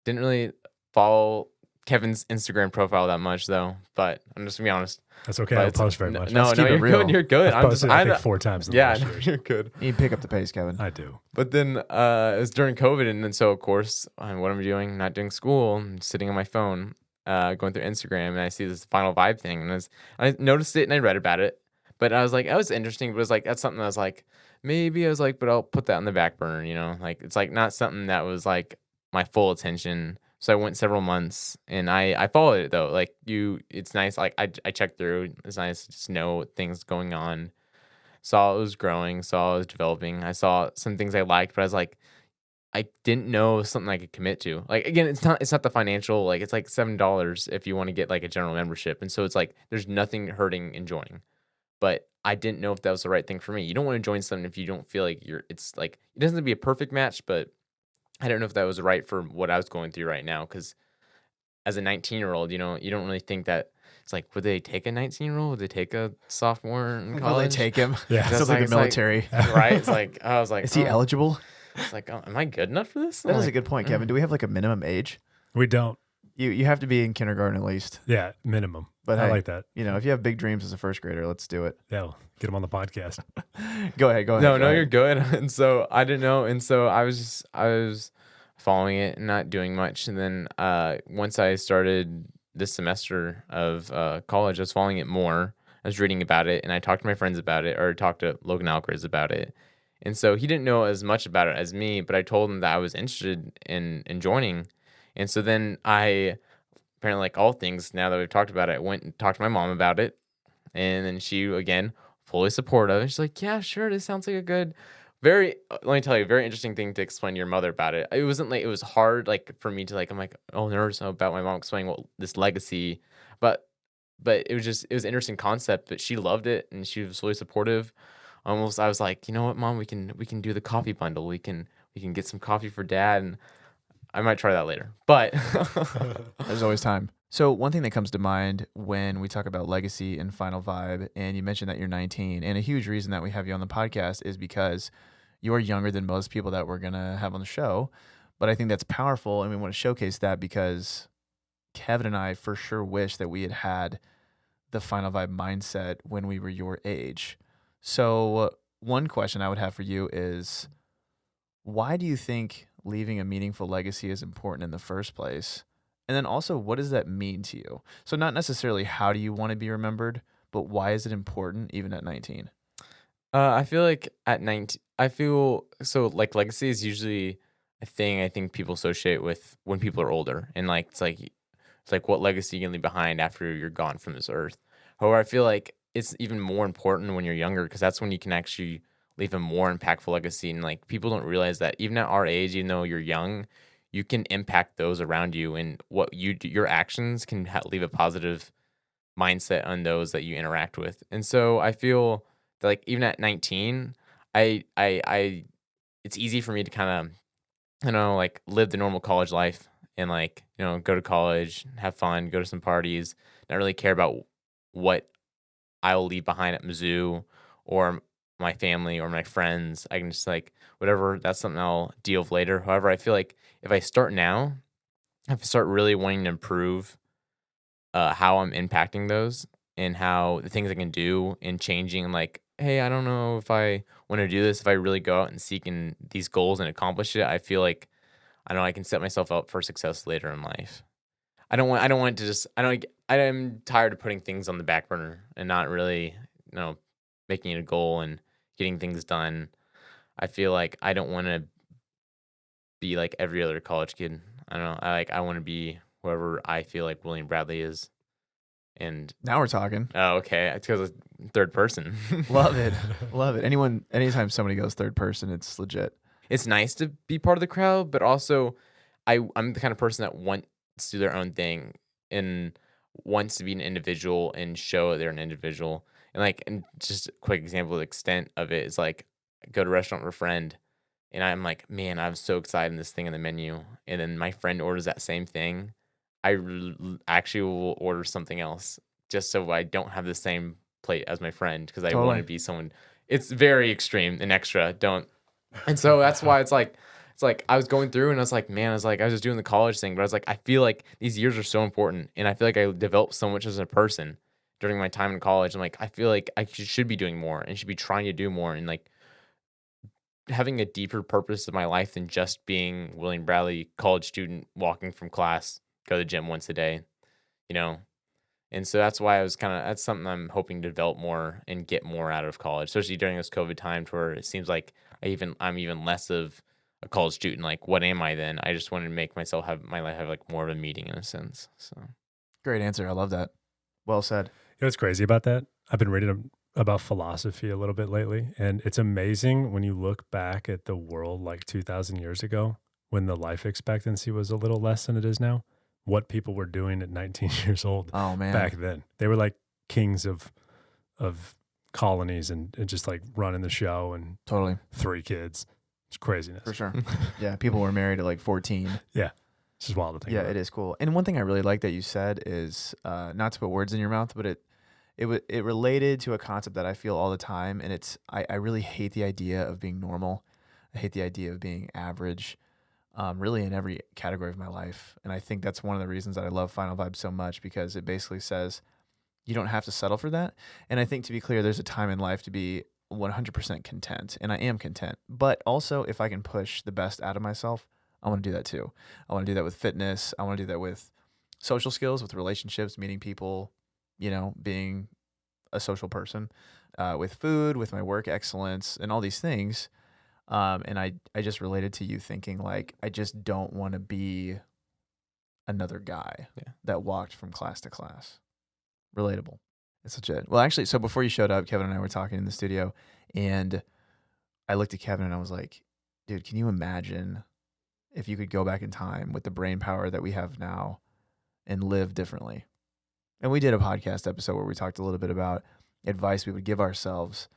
Didn't really follow Kevin's Instagram profile that much though, but I'm just gonna be honest.
That's okay. I don't post very much.
No,
you're
real.
good. You're good.
I've posted, I think, 4 times in the last years.
You're good.
You pick up the pace, Kevin.
I do.
But then it was during COVID, and then so of course, what am I doing? Not doing school. I'm sitting on my phone, going through Instagram, and I see this Final Vibe thing, and I noticed it and I read about it. But I was like, that was interesting. But it was that's something I was like, maybe I was like, but I'll put that on the back burner. It's not something that was my full attention. So I went several months, and I followed it though. It's nice. I checked through. It's nice to just know things going on. Saw it was growing. Saw it was developing. I saw some things I liked, but I was like, I didn't know it was something I could commit to. Again, it's not the financial. It's $7 if you want to get a general membership, and so it's there's nothing hurting in joining. But I didn't know if that was the right thing for me. You don't want to join something if you don't feel like you're. It doesn't have to be a perfect match, but I don't know if that was right for what I was going through right now. Because as a 19-year-old, you don't really think that it's would they take a 19-year-old? Would they take a sophomore in college?
Will they take him?
Yeah,
sounds like the military.
Right? It's I was like,
is he eligible?
It's am I good enough for this?
That is a good point, Kevin. Do we have a minimum age?
We don't.
You have to be in kindergarten at least.
Yeah, minimum.
But
I
hey,
like that.
If you have big dreams as a first grader, let's do it.
Yeah, we'll get him on the podcast.
Go ahead.
No, you're good. And so I didn't know, and so I was following it and not doing much. And then once I started this semester of college, I was following it more. I was reading about it, and I talked to my friends about it, or talked to Logan Alcaraz about it. And so he didn't know as much about it as me, but I told him that I was interested in joining. And so then I, apparently like all things, now that we've talked about it, I went and talked to my mom about it. And then she, again, fully supportive. She's like, yeah, sure, this sounds like a good let me tell you, very interesting thing to explain to your mother about it. It wasn't like it was hard like for me to like I'm like, oh, nervous about my mom explaining what this legacy, but it was an interesting concept, but she loved it and she was really supportive. Almost I was like, you know what, mom, we can do the coffee bundle. We can get some coffee for dad, and I might try that later. But
There's always time. So one thing that comes to mind when we talk about legacy and Final Vibe, and you mentioned that you're 19, and a huge reason that we have you on the podcast is because you're younger than most people that we're gonna have on the show. But I think that's powerful, and we want to showcase that because Kevin and I for sure wish that we had had the Final Vibe mindset when we were your age. So one question I would have for you is, why do you think leaving a meaningful legacy is important in the first place? And then also, what does that mean to you? So not necessarily how do you want to be remembered, but why is it important even at 19?
I feel like at 19, I feel so like legacy is usually a thing I think people associate with when people are older, and like it's like what legacy you can leave behind after you're gone from this earth. However, I feel like it's even more important when you're younger because that's when you can actually leave a more impactful legacy. And like people don't realize that even at our age, even though you're young, you can impact those around you, and what you do, your actions can leave a positive mindset on those that you interact with. And so I feel that like even at 19, I it's easy for me to kind of like live the normal college life and like, go to college, have fun, go to some parties, not really care about what I will leave behind at Mizzou or my family or my friends. I can just like whatever, that's something I'll deal with later. However, I feel like if I start now, if I start really wanting to improve how I'm impacting those and how the things I can do and changing and like, hey, I don't know if I want to do this. If I really go out and seek in these goals and accomplish it, I feel like I know I can set myself up for success later in life. I don't want to just I'm tired of putting things on the back burner and not really, making it a goal and getting things done. I feel like I don't want to be like every other college kid. I don't know. I want to be whoever I feel like William Bradley is. And
Now we're talking.
oh, okay, it's because third person.
Love it. Love it. Anytime somebody goes third person, it's legit.
It's nice to be part of the crowd, but also I'm the kind of person that wants to do their own thing and wants to be an individual and show they're an individual. And like, and just a quick example of the extent of it is like, I go to a restaurant with a friend and I'm like, man, I'm so excited in this thing in the menu. And then my friend orders that same thing. Actually will order something else just so I don't have the same plate as my friend because I want to
Totally.
be someone. It's very extreme and extra. Don't. And so that's why it's like I was going through and I was like, man, I was just doing the college thing, but I was like, I feel like these years are so important, and I feel like I developed so much as a person during my time in college. I'm like, I feel like I should be doing more and should be trying to do more and like having a deeper purpose of my life than just being William Bradley college student walking from class, go to the gym once a day, you know. And so that's why that's something I'm hoping to develop more and get more out of college, especially during this COVID time where it seems like I'm even less of a college student. Like, what am I then? I just want to make myself have my life have like more of a meaning in a sense. So
Great answer. I love that. Well said.
You know what's crazy about that? I've been reading about philosophy a little bit lately, and it's amazing when you look back at the world like 2,000 years ago when the life expectancy was a little less than it is now, what people were doing at 19 years old
Oh man.
back then. They were like kings of colonies and just like running the show and
Totally.
3 kids. It's craziness.
For sure. Yeah. People were married at like 14.
Yeah. It's just wild to think
Yeah,
about.
it is cool. And one thing I really like that you said is not to put words in your mouth, but it related to a concept that I feel all the time, and I really hate the idea of being normal. I hate the idea of being average, really in every category of my life. And I think that's one of the reasons that I love Final Vibe so much, because it basically says you don't have to settle for that. And I think, to be clear, there's a time in life to be 100% content, and I am content. But also, if I can push the best out of myself, I want to do that too. I want to do that with fitness. I want to do that with social skills, with relationships, meeting people, being a social person, with food, with my work excellence, and all these things. And I just related to you thinking like, I just don't want to be another guy that walked from class to class. Relatable. It's legit. Well, actually, so before you showed up, Kevin and I were talking in the studio, and I looked at Kevin and I was like, dude, can you imagine if you could go back in time with the brain power that we have now and live differently? And we did a podcast episode where we talked a little bit about advice we would give ourselves.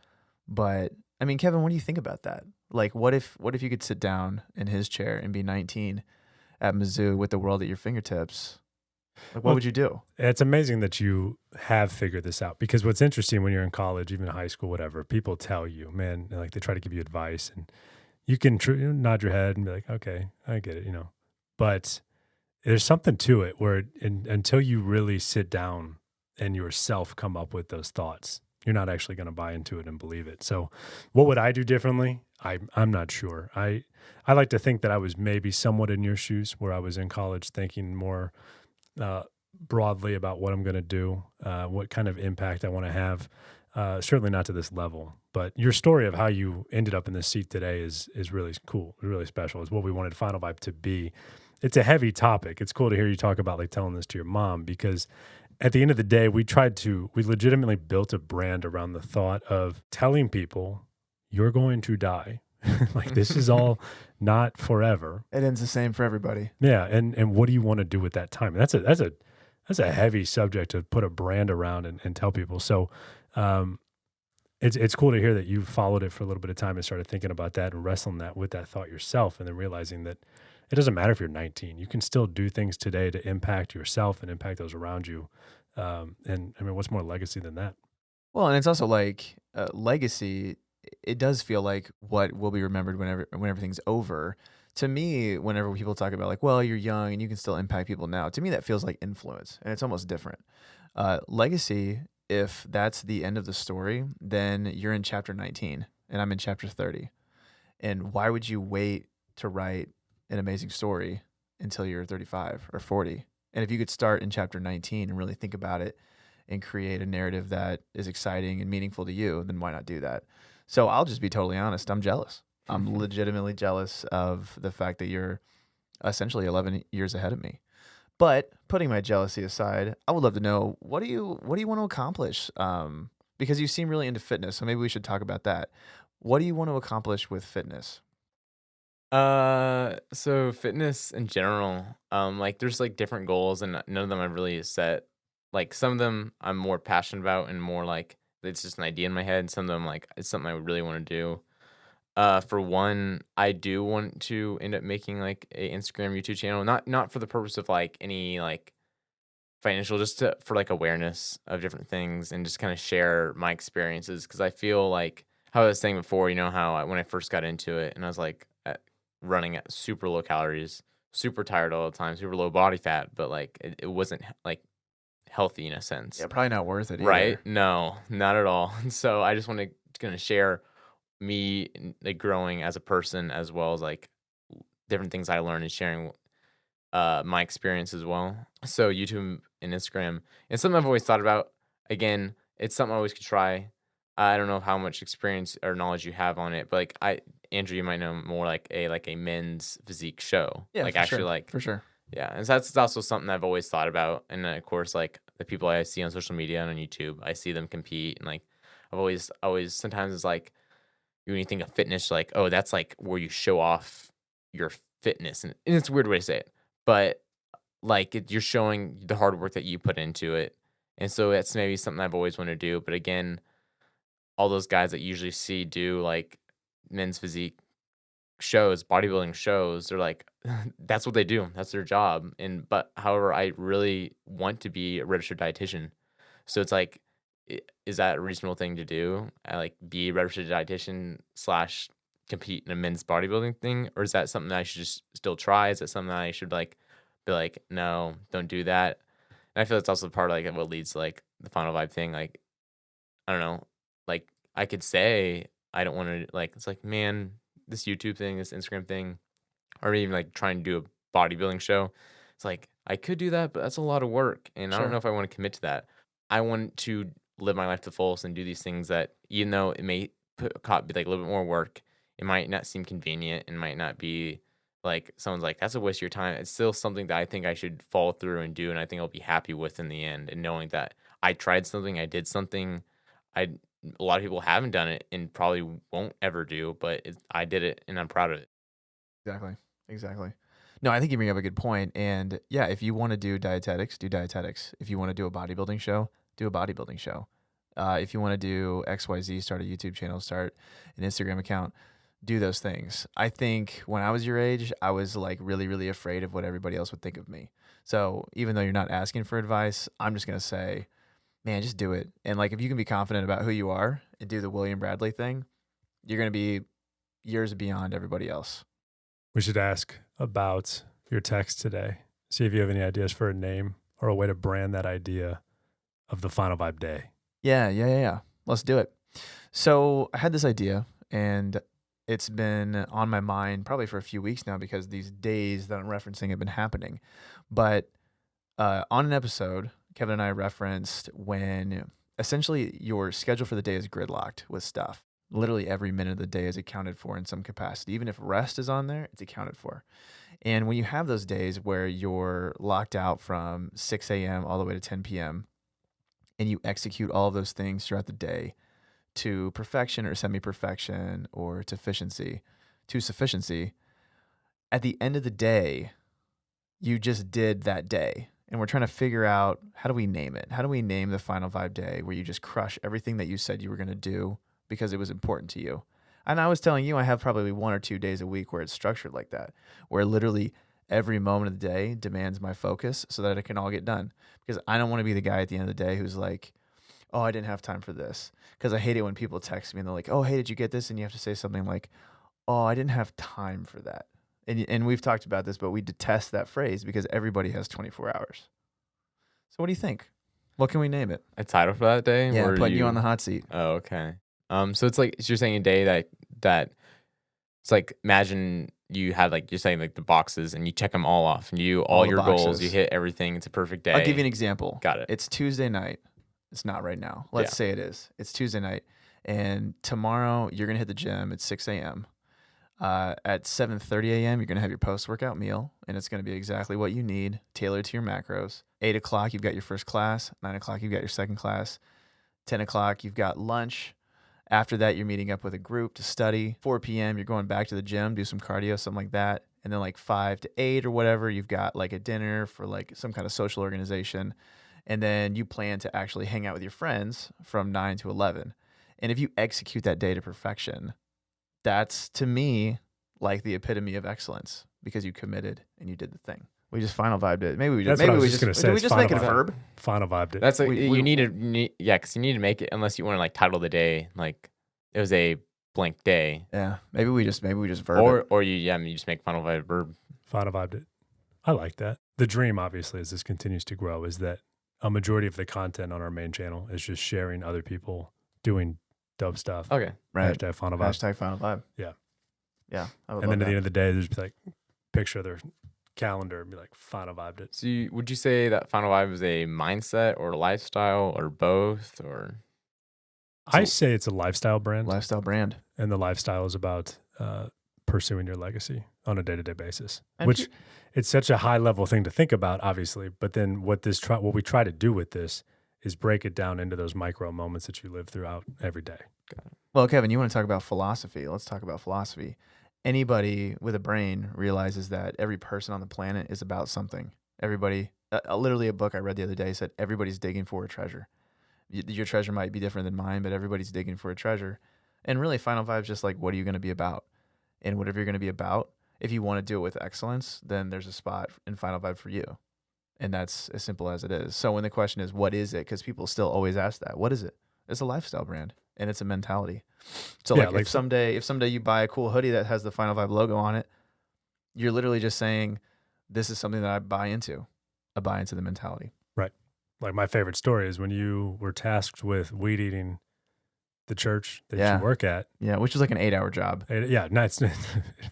But I mean, Kevin, what do you think about that? Like, what if you could sit down in his chair and be 19 at Mizzou with the world at your fingertips? Like, what
Well,
would you do?
it's amazing that you have figured this out, because what's interesting when you're in college, even high school, whatever, people tell you, man, like they try to give you advice, and you can nod your head and be like, okay, I get it, but there's something to it where until you really sit down and yourself come up with those thoughts, you're not actually going to buy into it and believe it. So what would I do differently? I'm not sure. I like to think that I was maybe somewhat in your shoes, where I was in college thinking more broadly about what I'm going to do, what kind of impact I want to have. Certainly not to this level, but your story of how you ended up in this seat today is really cool, really special. It's what we wanted Final Vibe to be. It's a heavy topic. It's cool to hear you talk about like telling this to your mom, because at the end of the day, we legitimately built a brand around the thought of telling people you're going to die. Like, this is all not forever.
It ends the same for everybody.
Yeah, and what do you want to do with that time? That's a heavy subject to put a brand around and tell people. So it's cool to hear that you followed it for a little bit of time and started thinking about that and wrestling that with that thought yourself, and then realizing that it doesn't matter if you're 19. You can still do things today to impact yourself and impact those around you. And I mean, what's more legacy than that?
Well, and it's also like legacy. It does feel like what will be remembered when everything's over. To me, whenever people talk about like, well, you're young and you can still impact people now, to me that feels like influence, and it's almost different. Legacy, if that's the end of the story, then you're in chapter 19 and I'm in chapter 30. And why would you wait to write an amazing story until you're 35 or 40? And if you could start in chapter 19 and really think about it and create a narrative that is exciting and meaningful to you, then why not do that? So I'll just be totally honest. I'm jealous. I'm legitimately jealous of the fact that you're essentially 11 years ahead of me. But putting my jealousy aside, I would love to know, what do you want to accomplish? Because you seem really into fitness, so maybe we should talk about that. What do you want to accomplish with fitness?
So fitness in general, like there's like different goals, and none of them I've really set. Like some of them I'm more passionate about and more like it's just an idea in my head. Some of them like it's something I would really want to do. For one, I do want to end up making like a Instagram, YouTube channel, not for the purpose of like any like financial, just for like awareness of different things and just kind of share my experiences. Because I feel like how I was saying before, how when I first got into it and I was like running at super low calories, super tired all the time, super low body fat, but like it wasn't like healthy in a sense.
Yeah, probably not worth it either.
Right? No, not at all. So I just want to kind of share me like growing as a person, as well as like different things I learned and sharing my experience as well. So YouTube and Instagram, and something I've always thought about. Again, it's something I always could try. I don't know how much experience or knowledge you have on it, but like Andrew, you might know more like a men's physique show.
Yeah,
Like
for
actually
sure.
like
For sure.
yeah, and so that's also something I've always thought about. And then of course, like the people I see on social media and on YouTube, I see them compete, and like I've always sometimes it's like when you think of fitness, like, oh, that's like where you show off your fitness, and it's a weird way to say it, but like you're showing the hard work that you put into it, and so that's maybe something I've always wanted to do. But again, all those guys that you usually see do like men's physique shows, bodybuilding shows, they're like, that's what they do. That's their job. And but however, I really want to be a registered dietitian. So it's like, is that a reasonable thing to do? I like be a registered dietitian slash compete in a men's bodybuilding thing, or is that something that I should just still try? Is that something that I should like be like, no, don't do that? And I feel it's also part of like what leads to like the final vibe thing. Like I don't know, like I could say I don't want to like it's like man, this YouTube thing, this Instagram thing, or even like trying to do a bodybuilding show. It's like I could do that, but that's a lot of work, and I don't know
Sure.
if I want to commit to that. I want to live my life to the fullest and do these things that, even though it may be like a little bit more work, it might not seem convenient and might not be like someone's like that's a waste of your time. It's still something that I think I should follow through and do, and I think I'll be happy with in the end. And knowing that I tried something, I did something, I a lot of people haven't done it and probably won't ever do, but I did it and I'm proud of it.
Exactly. Exactly. No, I think you bring up a good point. And yeah, if you want to do dietetics, do dietetics. If you want to do a bodybuilding show, do a bodybuilding show. If you want to do XYZ, start a YouTube channel, start an Instagram account, do those things. I think when I was your age, I was like really, really afraid of what everybody else would think of me. So even though you're not asking for advice, I'm just going to say, man, just do it. And like, if you can be confident about who you are and do the William Bradley thing, you're going to be years beyond everybody else.
We should ask about your text today. See if you have any ideas for a name or a way to brand that idea of the Final Vibe Day.
Yeah. Let's do it. So I had this idea, and it's been on my mind probably for a few weeks now because these days that I'm referencing have been happening. But on an episode, Kevin and I referenced when essentially your schedule for the day is gridlocked with stuff. Literally every minute of the day is accounted for in some capacity. Even if rest is on there, it's accounted for. And when you have those days where you're locked out from 6 a.m. all the way to 10 p.m., and you execute all of those things throughout the day to perfection or semi-perfection or to sufficiency, at the end of the day, you just did that day. And we're trying to figure out, how do we name it? How do we name the Final Vibe Day where you just crush everything that you said you were going to do because it was important to you? And I was telling you, I have probably 1 or 2 days a week where it's structured like that, where literally every moment of the day demands my focus so that it can all get done. Because I don't want to be the guy at the end of the day who's like, oh, I didn't have time for this. Because I hate it when people text me and they're like, oh, hey, did you get this? And you have to say something like, oh, I didn't have time for that. And we've talked about this, but we detest that phrase because everybody has 24 hours. So what do you think? What can we name it?
A title for that day?
Yeah,
Or
putting you on the hot seat.
Oh, okay. So it's like, so you're saying a day that it's like, imagine you had like, you're saying like the boxes and you check them all off and you all
the
your goals,
boxes.
you hit everything. It's a perfect day.
I'll give you an example.
Got it.
It's Tuesday night. It's not right now. Let's say it is. It's Tuesday night. And tomorrow you're going to hit the gym at 6 a.m. At 7:30 a.m., you're going to have your post-workout meal, and it's going to be exactly what you need, tailored to your macros. 8 o'clock, you've got your first class. 9 o'clock, you've got your second class. 10 o'clock, you've got lunch. After that, you're meeting up with a group to study. 4 p.m., you're going back to the gym, do some cardio, something like that. And then like 5 to 8 or whatever, you've got like a dinner for like some kind of social organization. And then you plan to actually hang out with your friends from 9 to 11. And if you execute that day to perfection, that's to me like the epitome of excellence because you committed and you did the thing. We just final vibed it. Maybe we just,
That's what I
maybe
was
we
just
just,
gonna say,
did we
it's
just make it a
final vibe.
verb?
Final Vibe Day.
That's like,
We-
you need to, yeah, because you need to make it, unless you want to like title the day, like it was a blank day.
Yeah. Maybe we just verb it.
Or you just make Final Vibe verb.
Final Vibe Day. I like that. The dream, obviously, as this continues to grow, is that a majority of the content on our main channel is just sharing other people doing dope stuff.
Okay.
Right.
Hashtag Final Vibe.
Hashtag final vibe.
Yeah.
Yeah. I would
And
love
then at the
that.
end of the day, there's like picture of their calendar and be like, Final Vibed it.
So would you say that Final Vibe is a mindset or a lifestyle or both or?
I say it's a lifestyle brand,
Lifestyle brand.
and the lifestyle is about pursuing your legacy on a day-to-day basis,
And
which it's such a high-level thing to think about, obviously. But then what we try to do with this is break it down into those micro moments that you live throughout every day.
Well, Kevin, you want to talk about philosophy? Let's talk about philosophy. Anybody with a brain realizes that every person on the planet is about something. Everybody, literally a book I read the other day said everybody's digging for a treasure. Your treasure might be different than mine, but everybody's digging for a treasure. And really, Final Vibe is just like, what are you going to be about? And whatever you're going to be about, if you want to do it with excellence, then there's a spot in Final Vibe for you. And that's as simple as it is. So when the question is, what is it? Because people still always ask that. What is it? It's a lifestyle brand. And it's a mentality. So
Yeah,
like if someday you buy a cool hoodie that has the Final Vibe logo on it, you're literally just saying, this is something that I buy into. I buy into the mentality.
Right. Like my favorite story is when you were tasked with weed eating the church that
Yeah.
you work at.
Yeah, which is like an 8-hour job.
Yeah, no, it's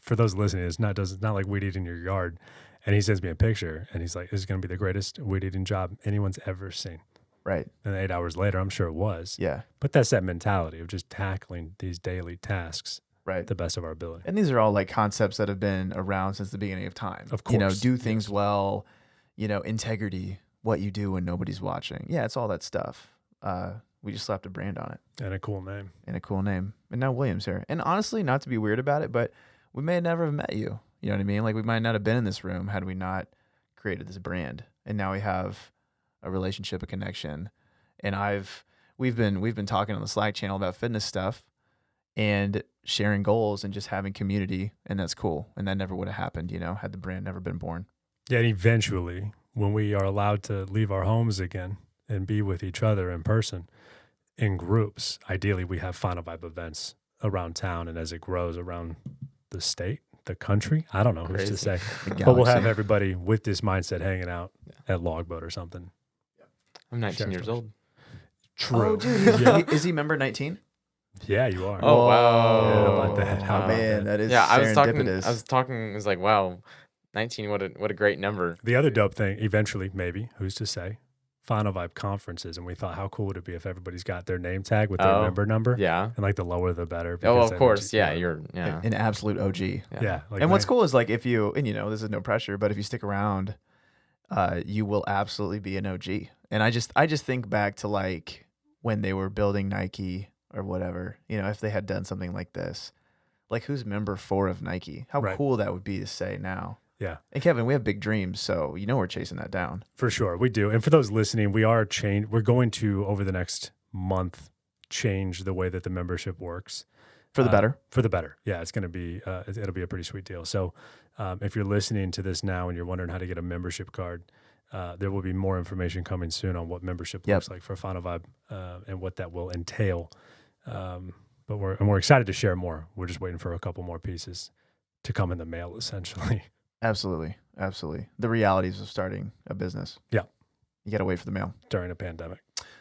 for those listening, it's not like weed eating your yard. And he sends me a picture and he's like, this is going to be the greatest weed eating job anyone's ever seen.
Right.
And 8 hours later, I'm sure it was.
Yeah.
But that's that mentality of just tackling these daily tasks
Right.
at the best of our ability.
And these are all like concepts that have been around since the beginning of time.
Of
You know,
course.
do things well, integrity, what you do when nobody's watching. Yeah, it's all that stuff. we just slapped a brand on it
And a cool name.
and a cool name. And now William's here. And honestly, not to be weird about it, but we may never have met you. You know what I mean? Like we might not have been in this room had we not created this brand. And now we have a relationship, a connection. And we've been talking on the Slack channel about fitness stuff and sharing goals and just having community, and that's cool. And that never would have happened, had the brand never been born.
Yeah, and eventually, when we are allowed to leave our homes again and be with each other in person, in groups, ideally we have Final Vibe events around town, and as it grows around the state, the country, I don't know who's to say, but we'll have everybody with this mindset hanging out at Logboat or something.
I'm 19 years old.
True.
Oh, dude, is he member 19?
Yeah, you are.
Oh, wow.
Yeah, how about that? How about
Man, that is
I was
serendipitous.
talking, it was like, wow, 19, what a great number.
The other dope thing, eventually, maybe, who's to say, Final Vibe conferences, and we thought, how cool would it be if everybody's got their name tag with their member number?
Yeah.
And like the lower the better.
Oh,
because
of course.
then
You're
An absolute OG.
Yeah. Like
And what's cool is like if you, and this is no pressure, but if you stick around, you will absolutely be an OG. And I just think back to like when they were building Nike or whatever, if they had done something like this, like who's member 4 of Nike? How cool that would be to say now.
Yeah.
And Kevin, we have big dreams, so we're chasing that down.
For sure, we do. And for those listening, we're going to, over the next month, change the way that the membership works.
For the better?
For the better. Yeah, it's going to be, it'll be a pretty sweet deal. So if you're listening to this now and you're wondering how to get a membership card, there will be more information coming soon on what membership looks like for Final Vibe and what that will entail. But we're excited to share more. We're just waiting for a couple more pieces to come in the mail, essentially.
Absolutely. Absolutely. The realities of starting a business.
Yeah.
You got to wait for the mail.
During a pandemic.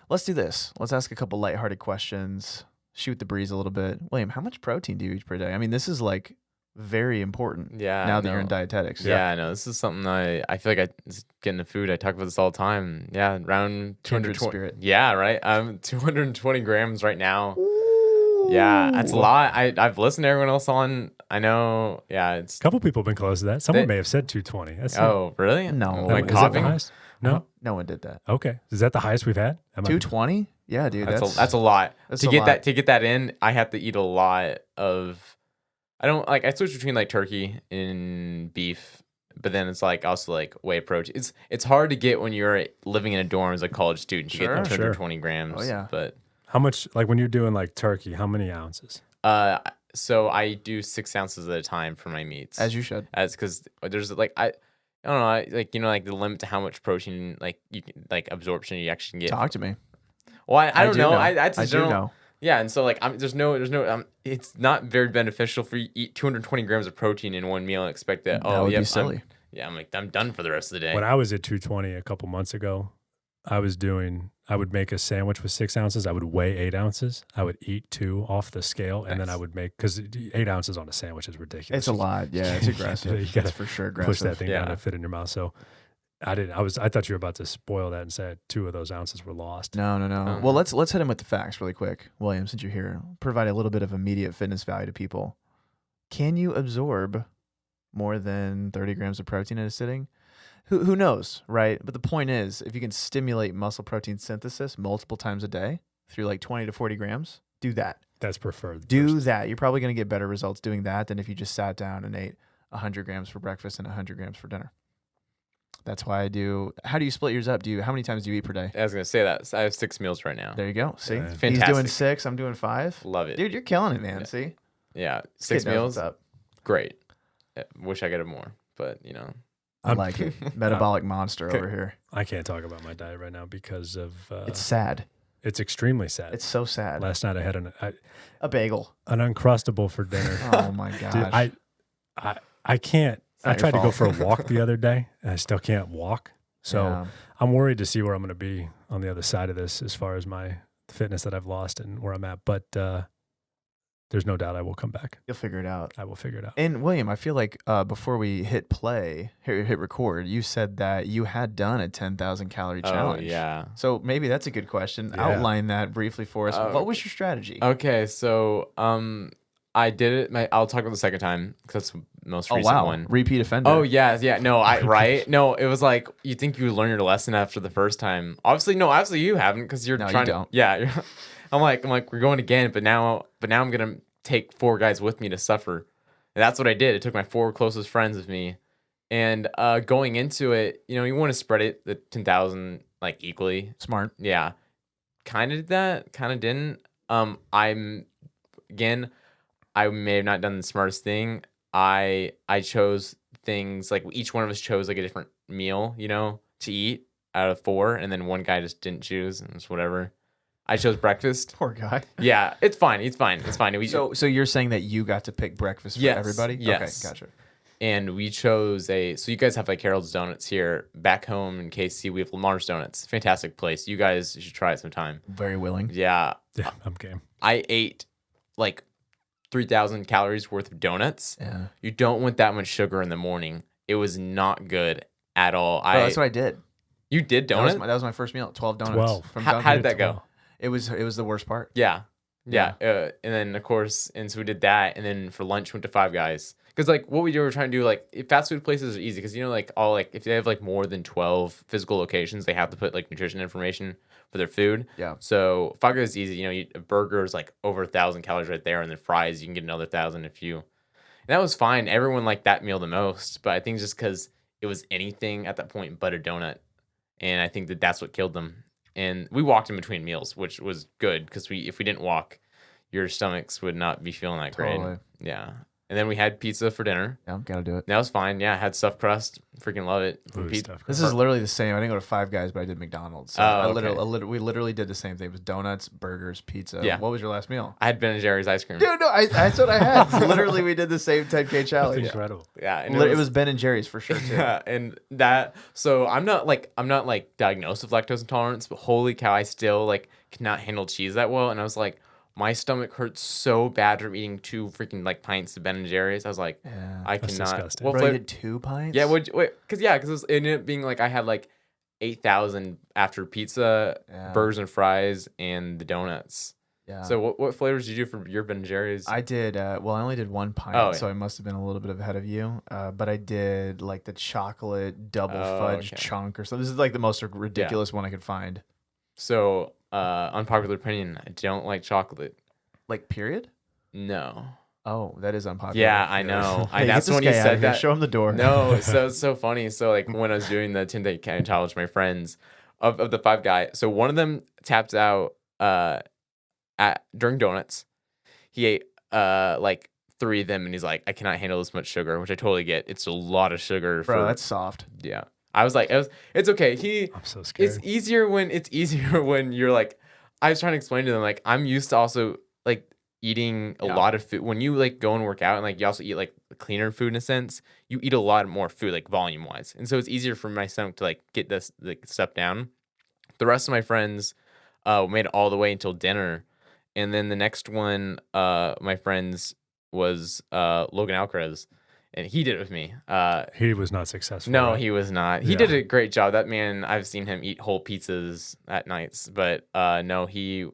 Let's do this. Let's ask a couple lighthearted questions, shoot the breeze a little bit. William, how much protein do you eat per day? I mean, this is like very important now that you're in dietetics.
Yeah, I know. This is something I feel like it's getting the food. I talk about this all the time. Yeah, around 220. Yeah, right. 220 grams right now. Ooh. Yeah, that's a lot. I've listened to everyone else on. I know. Yeah, it's
a couple people have been close to that. Someone may have said 220.
Really?
No.
Like
is that the highest? No,
no one did that.
Okay, is that the highest we've had?
220? Yeah, dude.
That's a lot.
That's
to get that in, I have to eat a lot of. I switch between like turkey and beef, but then it's like also like whey protein. It's hard to get when you're living in a dorm as a college student to get 220 grams.
Oh yeah.
But
how much, like when you're doing like turkey, how many ounces?
So I do 6 ounces at a time for my meats.
As you should.
Because there's like I don't know, like the limit to how much protein like you can absorption you actually can get.
Talk to me.
Well, I don't know.
I do know.
Yeah, and so like there's no it's not very beneficial for you to eat 220 grams of protein in one meal and expect that
would be silly.
I'm done for the rest of the day.
When I was at 220 a couple months ago, I would make a sandwich with 6 ounces. I would weigh 8 ounces. I would eat 2 off the scale, and then I would make, because 8 ounces on a sandwich is ridiculous.
It's a lot. Yeah, it's aggressive.
You gotta
it's for sure aggressive.
Push that thing down to fit in your mouth. So I thought you were about to spoil that and say 2 of those ounces were lost.
No. Well, let's hit him with the facts really quick, William. Since you're here, provide a little bit of immediate fitness value to people. Can you absorb more than 30 grams of protein in a sitting? Who knows, right? But the point is, if you can stimulate muscle protein synthesis multiple times a day through like 20 to 40 grams, do that.
That's preferred.
Do that. You're probably going to get better results doing that than if you just sat down and ate 100 grams for breakfast and 100 grams for dinner. That's why I do. How do you split yours up? How many times do you eat per day?
I was going to say that. I have 6 meals right now.
There you go. See?
Fantastic.
He's doing 6. I'm doing 5.
Love it.
Dude, you're killing it, man.
Yeah.
See?
Yeah. 6 meals.
Up.
Great. Wish I could have more, but
I like it. Metabolic monster over here.
I can't talk about my diet right now because of...
it's sad.
It's extremely sad.
It's so sad.
Last night I had
a bagel.
An Uncrustable for dinner.
Oh my gosh.
Dude, I can't... I tried to go for a walk the other day, and I still can't walk. So I'm worried to see where I'm going to be on the other side of this as far as my fitness that I've lost and where I'm at. But there's no doubt I will come back.
You'll figure it out.
I will figure it out.
And William, I feel like before we hit record, you said that you had done a 10,000 calorie challenge.
Oh, yeah.
So maybe that's a good question.
Yeah.
Outline that briefly for us. What was your strategy?
Okay, so I did it. I'll talk about the second time because that's the most
Oh
recent
wow,
one.
repeat offender.
Oh yeah. No, right. No, it was like you think you learn your lesson after the first time. Obviously, no. Obviously, you haven't because you're
No, you
trying
don't.
to. Yeah. I'm like we're going again, but now I'm gonna take 4 guys with me to suffer, and that's what I did. I took my 4 closest friends with me, and going into it, you want to spread it the 10,000 like equally.
Smart.
Yeah, kind of did that. Kind of didn't. I'm again. I may have not done the smartest thing. I chose things like each one of us chose like a different meal, to eat out of 4, and then one guy just didn't choose, and it's whatever. I chose breakfast.
Poor guy.
Yeah, it's fine. It's fine.
So you're saying that you got to pick breakfast for
Yes,
everybody?
yes.
Okay, gotcha.
And we chose so you guys have like Harold's Donuts here. Back home in KC, we have Lamar's Donuts. Fantastic place. You guys should try it sometime.
Very willing.
Yeah.
Yeah, I'm game.
I ate like 3,000 calories worth of donuts.
Yeah.
You don't want that much sugar in the morning. It was not good at all.
That's what I did.
You did
That
donuts?
was my first meal. 12 donuts.
12.
From
How
Dunkin'.
did that go?
It was the worst part.
Yeah. And then of course, and so we did that, and then for lunch went to Five Guys. Because like what we were trying to do, like fast food places are easy because if they have like more than 12 physical locations, they have to put like nutrition information for their food.
Yeah.
So Five Guys is easy. A burger is like over 1,000 calories right there, and then fries you can get another 1,000 if you. And that was fine. Everyone liked that meal the most, but I think just because it was anything at that point but a donut, and I think that's what killed them. And we walked in between meals, which was good because if we didn't walk, your stomachs would not be feeling that great.
Totally.
Yeah. And then we had pizza for dinner.
Yeah, gotta do it.
That was fine. Yeah, I had stuffed crust. Freaking love it.
Ooh, stuffed
This
crust.
is literally the same. I didn't go to Five Guys, but I did McDonald's. So we literally did the same thing. It was donuts, burgers, pizza.
Yeah.
What was your last meal?
I had Ben and Jerry's ice cream.
Dude, no, that's what I had. Literally, we did the same 10K
That's
challenge.
incredible.
Yeah, and
It was Ben and Jerry's for sure too.
yeah, and that. So I'm not diagnosed with lactose intolerance, but holy cow, I still cannot handle cheese that well. And I was like, my stomach hurts so bad from eating 2 freaking pints of Ben and Jerry's. I was like,
Yeah.
I
That's
cannot.
disgusting.
What
Bro, you
flavor?
did 2 pints?
Yeah, because it ended up being I had 8,000 after pizza,
Yeah.
burgers and fries, and the donuts.
Yeah.
So what flavors did you do for your Ben and Jerry's?
I did. I only did 1 pint,
Oh,
so
yeah.
I must have been a little bit ahead of you. But I did the chocolate double
Oh,
fudge
okay.
chunk or something. This is the most ridiculous one I could find.
So unpopular opinion, I don't like chocolate.
Period?
No.
Oh, that is unpopular.
Yeah, I know.
Hey,
That's
get this
when you
guy out
said
of here.
that.
Show him the door.
No, so it's so funny. So when I was doing the 10-day county challenge, my friends of the 5 guy, so one of them tapped out during donuts. He ate 3 of them, and he's like, I cannot handle this much sugar, which I totally get. It's a lot of sugar.
Bro, that's soft.
Yeah. I was like, it's okay.
I'm so scared.
It's easier when you're I was trying to explain to them I'm used to also eating a lot of food. When you go and work out and you also eat cleaner food in a sense, you eat a lot more food volume wise, and so it's easier for my stomach to get this stuff down. The rest of my friends made it all the way until dinner, and then the next one, my friends was Logan Alcaraz, and he did it with me.
He was not successful.
No,
right?
he was not. He
Yeah.
did a great job. That man, I've seen him eat whole pizzas at nights, but no, he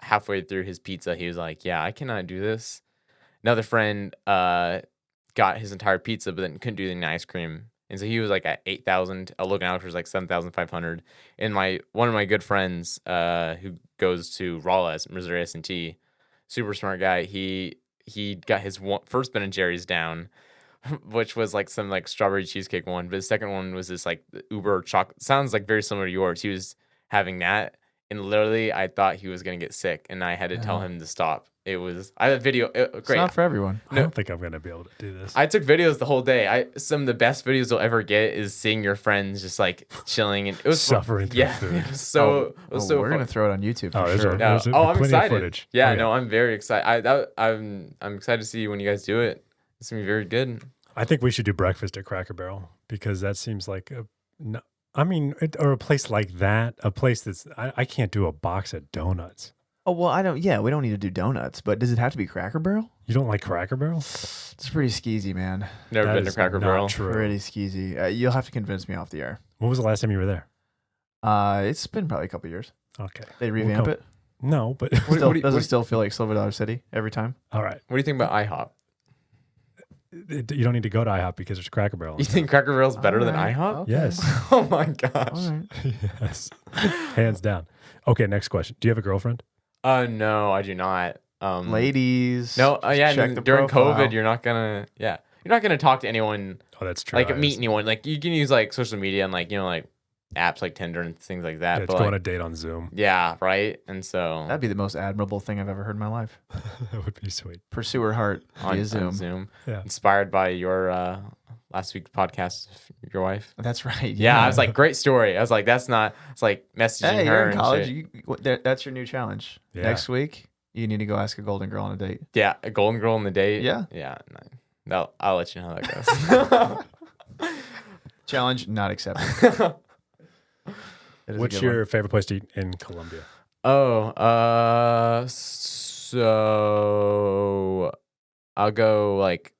halfway through his pizza, he was like, "Yeah, I cannot do this." Another friend got his entire pizza, but then couldn't do the ice cream, and so he was at 8,000. Logan Alex was 7,500. And one of my good friends who goes to Raleigh, Missouri S&T, super smart guy. He got his first Ben and Jerry's down, which was some strawberry cheesecake one, but the second one was this Uber chocolate. Sounds very similar to yours. He was having that, and literally I thought he was gonna get sick, and I had to tell him to stop. I have a video.
It's
Great.
not for everyone.
I don't think I'm going to be able to do this.
I took videos the whole day. Some of the best videos you'll ever get is seeing your friends just chilling, and it was
Suffering through
Yeah,
food.
it was so.
We're gonna throw it on YouTube for
there's
sure.
a-
Yeah.
There's
I'm
plenty of
excited.
footage.
Yeah,
Oh, yeah.
no, I'm very excited. I'm excited to see when you guys do it. It's gonna be very good.
I think we should do breakfast at Cracker Barrel because that seems like or a place like that, a place that's, I can't do a box of donuts.
Oh well, I don't. Yeah, we don't need to do donuts, but does it have to be Cracker Barrel?
You don't like Cracker Barrel?
It's pretty skeezy, man.
Never
That
been to
is
Cracker
not
Barrel.
true.
Pretty skeezy. You'll have to convince me off the air.
When was the last time you were there?
It's been probably a couple years.
Okay.
They revamp
come.
it.
No, but
Does it still feel like Silver Dollar City every time?
all right.
What do you think about IHOP?
You don't need to go to IHOP because there's Cracker Barrel.
You think Cracker Barrel's better than
Alright,
IHOP?
okay.
Yes.
Oh my gosh.
All right.
Yes. Hands down. Okay, next question. Do you have a girlfriend?
No, I do not.
Ladies.
No, yeah.
check
and
the
during
profile.
COVID, you're not gonna talk to anyone,
Oh, that's true.
like meet anyone. Like you can use like social media and like like apps like Tinder and things like that.
Yeah,
but
go on
like,
a date on Zoom.
yeah, right. And so
That'd be the most admirable thing I've ever heard in my life.
That would be sweet.
Pursue her heart via
on
Zoom.
Zoom,
Yeah.
inspired by your last week's podcast, your wife.
That's right.
Yeah, I was like, great story. I was like, that's not. It's like messaging
hey,
her
you're in
and
college.
shit.
That's your new challenge.
Yeah.
Next week, you need to go ask a golden girl on a date.
Yeah, a golden girl on the date.
Yeah.
yeah. No, I'll let you know how that goes.
Challenge not accepted. It is a
What's
good
your
one.
favorite place to eat in Colombia?
So I'll go like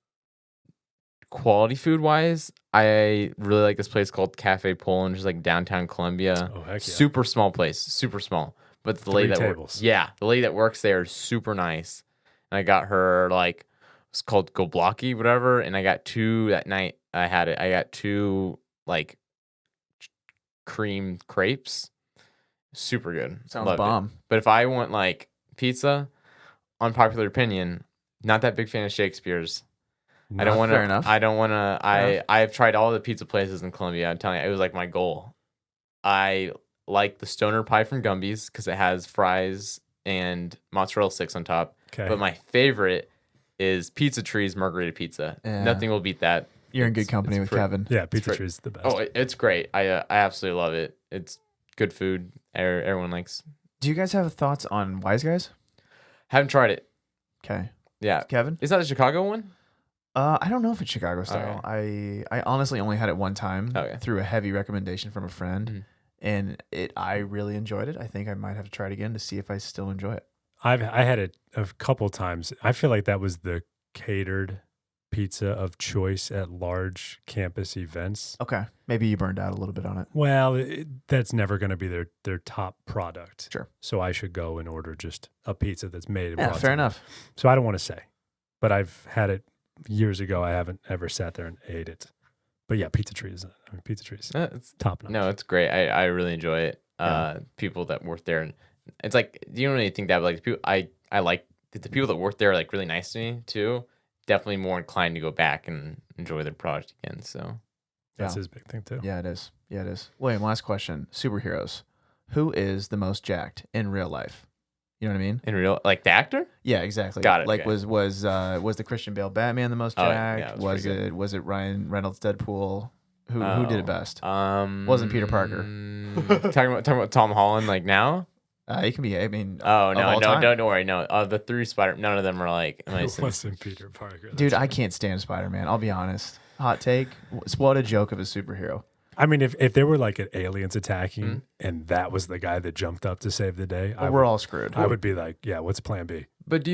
quality food wise. I really like this place called Cafe Poland, which is like downtown Columbia.
Oh, heck yeah.
Super small place, super small. But the lady
Three
that
tables.
the lady that works there is super nice. And I got her like it's called Goblaki, whatever. And I got two that night. I got two like cream crepes. Super good.
Sounds
Loved it.
bomb.
But if I want like pizza, unpopular opinion, not that big fan of Shakespeare's. I don't want
Fair
to.
enough.
I don't want to.
Fair
I've tried all the pizza places in Colombia. I'm telling you, it was like my goal. I like the stoner pie from Gumby's because it has fries and mozzarella sticks on top.
Okay.
But my favorite is Pizza Tree's margarita pizza.
Yeah.
Nothing will beat that.
You're in good
It's-
company
it's
with
pretty-
Kevin.
Yeah, Pizza
great.
Tree is the best.
Oh, it's great. I absolutely love it. It's good food. Everyone likes.
Do you guys have thoughts on Wise Guys?
Haven't tried it.
Okay.
Yeah.
Kevin?
Is that the Chicago one?
I don't know if it's Chicago style.
Okay.
I honestly only had it one time
Okay.
through a heavy recommendation from a friend,
Mhm.
and I really enjoyed it. I think I might have to try it again to see if I still enjoy it.
I had it a couple times. I feel like that was the catered pizza of choice at large campus events.
Okay, maybe you burned out a little bit on it.
Well, that's never going to be their top product.
Sure.
So I should go and order just a pizza that's made. and
Yeah,
brought to
fair
me.
enough.
So I don't want to say, but I've had it years ago. I haven't ever sat there and ate it. But yeah, Pizza Tree is
It's
top notch.
No, it's great. I really enjoy it.
Yeah.
People that work there, and it's like you don't really think that, but like the people I like the people that work there are like really nice to me too. Definitely more inclined to go back and enjoy their product again. So
That's
Yeah.
his big thing too.
Yeah, it is. Yeah, it is. William, last question. Superheroes. Who is the most jacked in real life? You know what I mean?
in real, like the actor,
Yeah, exactly.
Got it,
Like
okay.
was the Christian Bale Batman the most
Oh,
jacked?
yeah, it was
was
pretty good.
it Ryan Reynolds Deadpool? Who did it best?
Wasn't
Peter Parker.
talking about Tom Holland like now?
It can be. I mean,
Oh
of
no,
all time.
don't worry. No, the three Spider, none of them are like
It
nice.
wasn't Peter Parker.
Dude,
That's
I
right.
can't stand Spider-Man. I'll be honest. Hot take. What a joke of a superhero.
I mean, if there were like an aliens attacking
Mhm.
and that was the guy that jumped up to save the day,
Well, we're all screwed.
I would be like, yeah, what's plan B?
But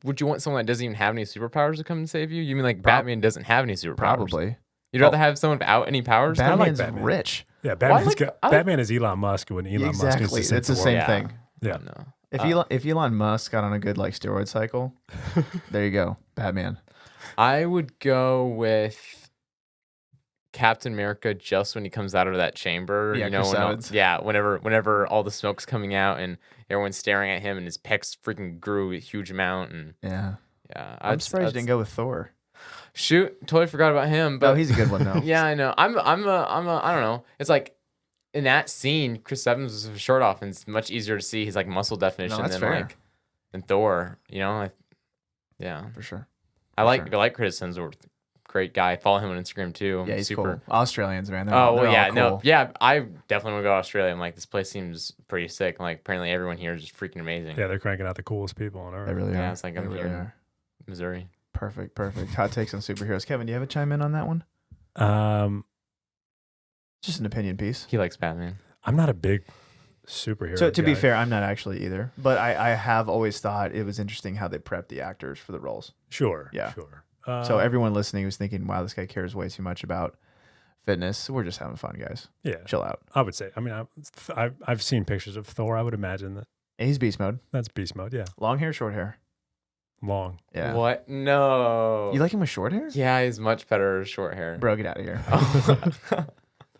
would you want someone that doesn't even have any superpowers to come and save you? You mean like
Prob-
Batman doesn't have any superpowers?
Probably.
You'd rather have someone without any powers? come?
Batman's
Batman.
rich.
Yeah,
I
Batman is Elon Musk when Elon Musk needs
Exactly.
to save
It's the
world.
same
Yeah.
thing.
Yeah.
No.
If Elon Musk got on a good like steroid cycle, there you go. Batman.
I would go with Captain America just when he comes out of that chamber.
Yeah,
you know,
Chris
when
Evans.
whenever all the smoke's coming out and everyone's staring at him and his pecs freaking grew a huge amount and
Yeah.
yeah.
I'm surprised you didn't go with Thor.
Shoot, totally forgot about him. But
Oh, he's a good one though.
yeah, I know. I'm a I don't know. It's like in that scene, Chris Evans was with his shirt off, and it's much easier to see his like muscle definition
that's
than
fair.
like than Thor. You know, yeah.
For sure.
I like
sure.
Chris Hemsworth. Great guy. Follow him on Instagram too.
Yeah, he's
super.
cool. Australians, man. They're
Oh
all,
well,
they're
yeah,
all
no,
cool.
yeah. I definitely want to go to Australia. I'm like, this place seems pretty sick. Like, apparently everyone here is just freaking amazing.
Yeah, they're cranking out the coolest people on
They
earth.
really
Yeah,
are.
it's like
They
I'm
really
here.
are.
Missouri.
Perfect. Hot takes on superheroes. Kevin, do you have a chime in on that one? Just an opinion piece.
He likes Batman.
I'm not a big superhero.
So to be
guy.
fair, I'm not actually either. But I have always thought it was interesting how they prep the actors for the roles.
Sure.
Yeah.
Sure.
So everyone listening was thinking, wow, this guy cares way too much about fitness. We're just having fun, guys.
Yeah,
Chill out.
I would say. I mean, I've seen pictures of Thor. I would imagine that
And he's beast mode.
that's beast mode. Yeah,
Long hair, short hair.
long.
Yeah.
What? No.
You like him with short hair?
Yeah, he's much better with short hair.
Bro, get out of here.
Oh,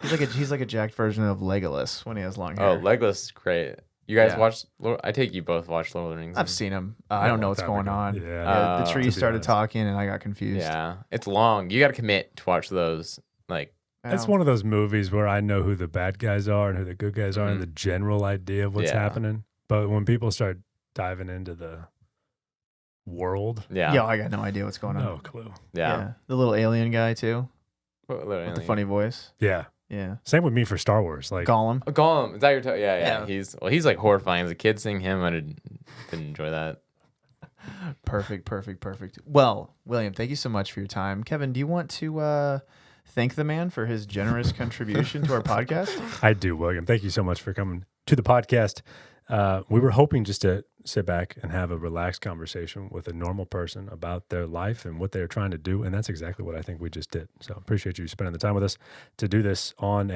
He's like a jacked version of Legolas when he has long hair.
oh, Legolas is great. You guys
Yeah.
watch? I take you both watch Lord of the Rings.
I've seen him. I don't know what's going on.
Yeah,
The
to
trees
be
started
honest.
talking and I got confused.
Yeah, it's long. You got to commit to watch those. Like,
It's
Ow.
one of those movies where I know who the bad guys are and who the good guys are and
Mhm.
the general idea of what's
Yeah.
happening. But when people start diving into the world,
yeah,
Yeah, I got no idea what's going on.
no clue.
yeah.
The little alien guy too, with the
Literally.
funny voice.
Yeah.
Yeah.
Same with me for Star Wars. Like,
Gollum.
Oh, Gollum. Is that your? Yeah.
Yeah.
He's like horrifying. As a kid, seeing him, I didn't enjoy that.
Perfect. Well, William, thank you so much for your time. Kevin, do you want to thank the man for his generous contribution to our podcast?
I do, William. Thank you so much for coming to the podcast. We were hoping just to sit back and have a relaxed conversation with a normal person about their life and what they're trying to do, and that's exactly what I think we just did. So appreciate you spending the time with us to do this on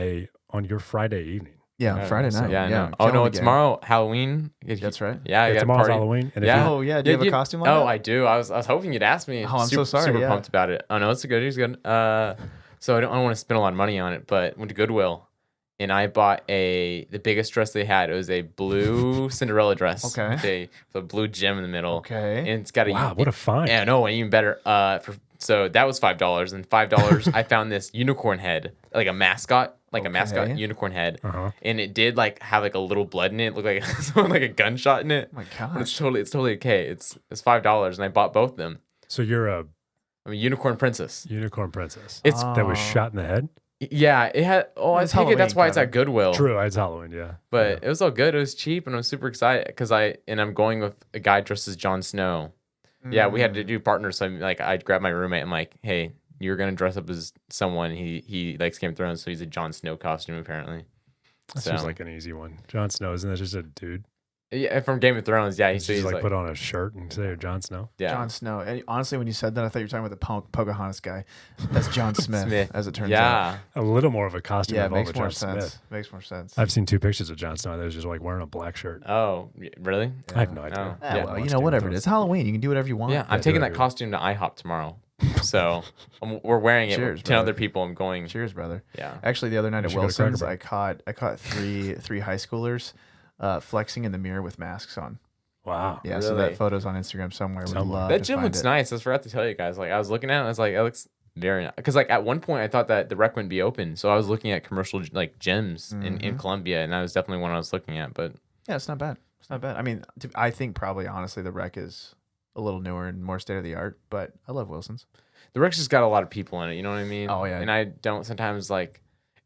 your Friday evening.
Yeah, Friday
So,
night.
yeah, I know. Oh
Killing
no,
the
it's
game.
tomorrow, Halloween.
That's right.
Yeah, I
Yeah,
got
tomorrow's
party.
Halloween, and if
Yeah.
you-
Oh yeah, do you have a costume?
Oh,
Like
I do. I was hoping you'd ask me.
Oh, I'm so sorry,
Super
yeah.
pumped about it. Oh no, it's good. It's good. So I don't want to spend a lot of money on it, but went to Goodwill, and I bought the biggest dress they had. It was a blue Cinderella dress.
Okay.
With a blue gem in the middle.
Okay.
And it's got a
wow, what a find.
Yeah, no, and even better. So that was $5, and $5 I found this unicorn head, like a mascot,
Okay.
unicorn head,
Uh-huh.
and it did like have like a little blood in it. It looked like like a gunshot in it.
Oh my
But it's
gosh.
totally okay. It's $5, and I bought both of them.
So you're a
I'm a unicorn princess.
unicorn princess
It's
that was
Oh.
shot in the head?
Yeah, it had. Oh, I
It's
think that's
Halloween,
why it's
Kevin.
at Goodwill.
True, it's Halloween, yeah.
But it was all good. It was cheap, and I was super excited because I'm going with a guy dressed as Jon Snow. Yeah, we had to do partners. So I grabbed my roommate. I'm like, hey, you're gonna dress up as someone. He likes Game of Thrones, so he's a Jon Snow costume apparently.
That seems like an easy one. Jon Snow, isn't that just a dude?
Yeah, from Game of Thrones. Yeah,
He's just like put on a shirt and say Jon Snow.
yeah.
Jon Snow. And honestly, when you said that, I thought you were talking about the Pocahontas guy. That's John Smith,
Smith.
as it turns out.
Yeah,
A little more of a costume
Yeah, it
involved
makes
with
more
Jon
sense.
Smith.
Makes more sense.
I've seen 2 pictures of Jon Snow that was just like wearing a black shirt.
Oh, really?
I have no idea.
Oh.
Yeah,
Yeah,
well,
watch
you know,
Game of
whatever it
Thrones.
is. It's Halloween. You can do whatever you want.
Yeah, I'm
do
taking
it,
that
dude.
costume to IHOP tomorrow. So we're wearing it
Cheers,
with 10
brother.
other people. I'm going.
Cheers, brother.
Yeah.
Actually, the other night at
should go to Cracker
Wilson's,
Barrel.
I caught three high schoolers flexing in the mirror with masks on.
Wow.
Yeah, so
Really?
that photo's on Instagram somewhere. Would
Somewhere.
love
That
to
gym
find
looks
it.
nice. I forgot to tell you guys. Like I was looking at it, I was like, it looks very nice. Because like at one point I thought that the rec wouldn't be open, so I was looking at commercial like gyms in Columbia, and that was definitely one I was looking at. But
Yeah, it's not bad. It's not bad. I mean, I think probably honestly the rec is a little newer and more state of the art, but I love Wilson's.
the rec's just got a lot of people in it. You know what I mean?
Oh, yeah.
And I don't sometimes like.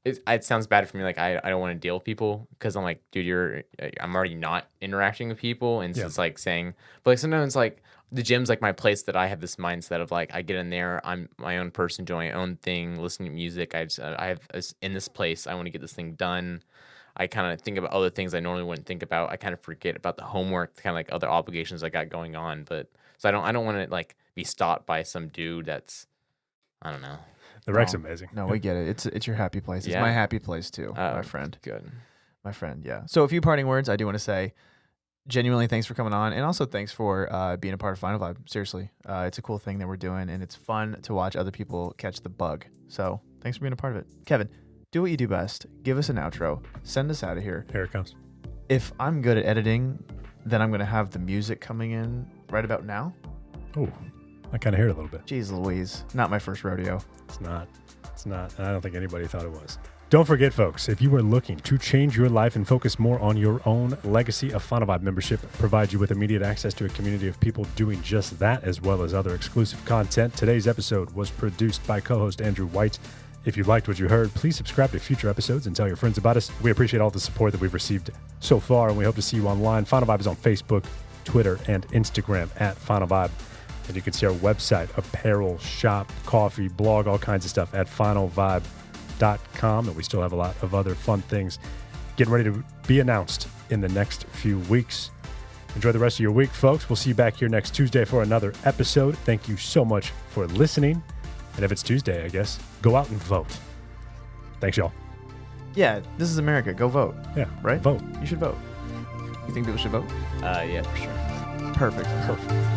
It sounds bad for me. Like I don't want to deal with people because I'm like, dude, I'm already not interacting with people, and so
Yeah.
it's like saying, but like sometimes like the gym's like my place that I have this mindset of like I get in there, I'm my own person doing my own thing, listening to music. I have in this place. I want to get this thing done. I kind of think about other things I normally wouldn't think about. I kind of forget about the homework, kind of like other obligations I got going on. But so I don't want to like be stopped by some dude that's I don't know.
The rec's
Oh,
amazing.
No, we get it. It's your happy place. It's
Yeah.
my happy place too, my
Oh,
friend.
Good.
My friend, yeah. So a few parting words I do want to say. Genuinely, thanks for coming on, and also thanks for being a part of Final Vibe. Seriously, it's a cool thing that we're doing, and it's fun to watch other people catch the bug. So thanks for being a part of it. Kevin, do what you do best. Give us an outro. Send us out of here.
Here it comes.
If I'm good at editing, then I'm going to have the music coming in right about now.
Oh, I kind of hear it a little bit.
Jeez Louise, not my first rodeo.
It's not. It's not. And I don't think anybody thought it was. Don't forget, folks, if you are looking to change your life and focus more on your own legacy, a Final Vibe membership provides you with immediate access to a community of people doing just that, as well as other exclusive content. Today's episode was produced by co-host Andrew White. If you liked what you heard, please subscribe to future episodes and tell your friends about us. We appreciate all the support that we've received so far, and we hope to see you online. Final Vibe is on Facebook, Twitter, and Instagram at Final Vibe. And you can see our website, apparel, shop, coffee, blog, all kinds of stuff at finalvibe.com. And we still have a lot of other fun things getting ready to be announced in the next few weeks. Enjoy the rest of your week, folks. We'll see you back here next Tuesday for another episode. Thank you so much for listening. And if it's Tuesday, I guess, go out and vote. Thanks, y'all.
Yeah, this is America. Go vote.
Yeah.
Right?
Vote.
You should vote. You think people should vote?
Yeah, for sure.
Perfect.
Perfect.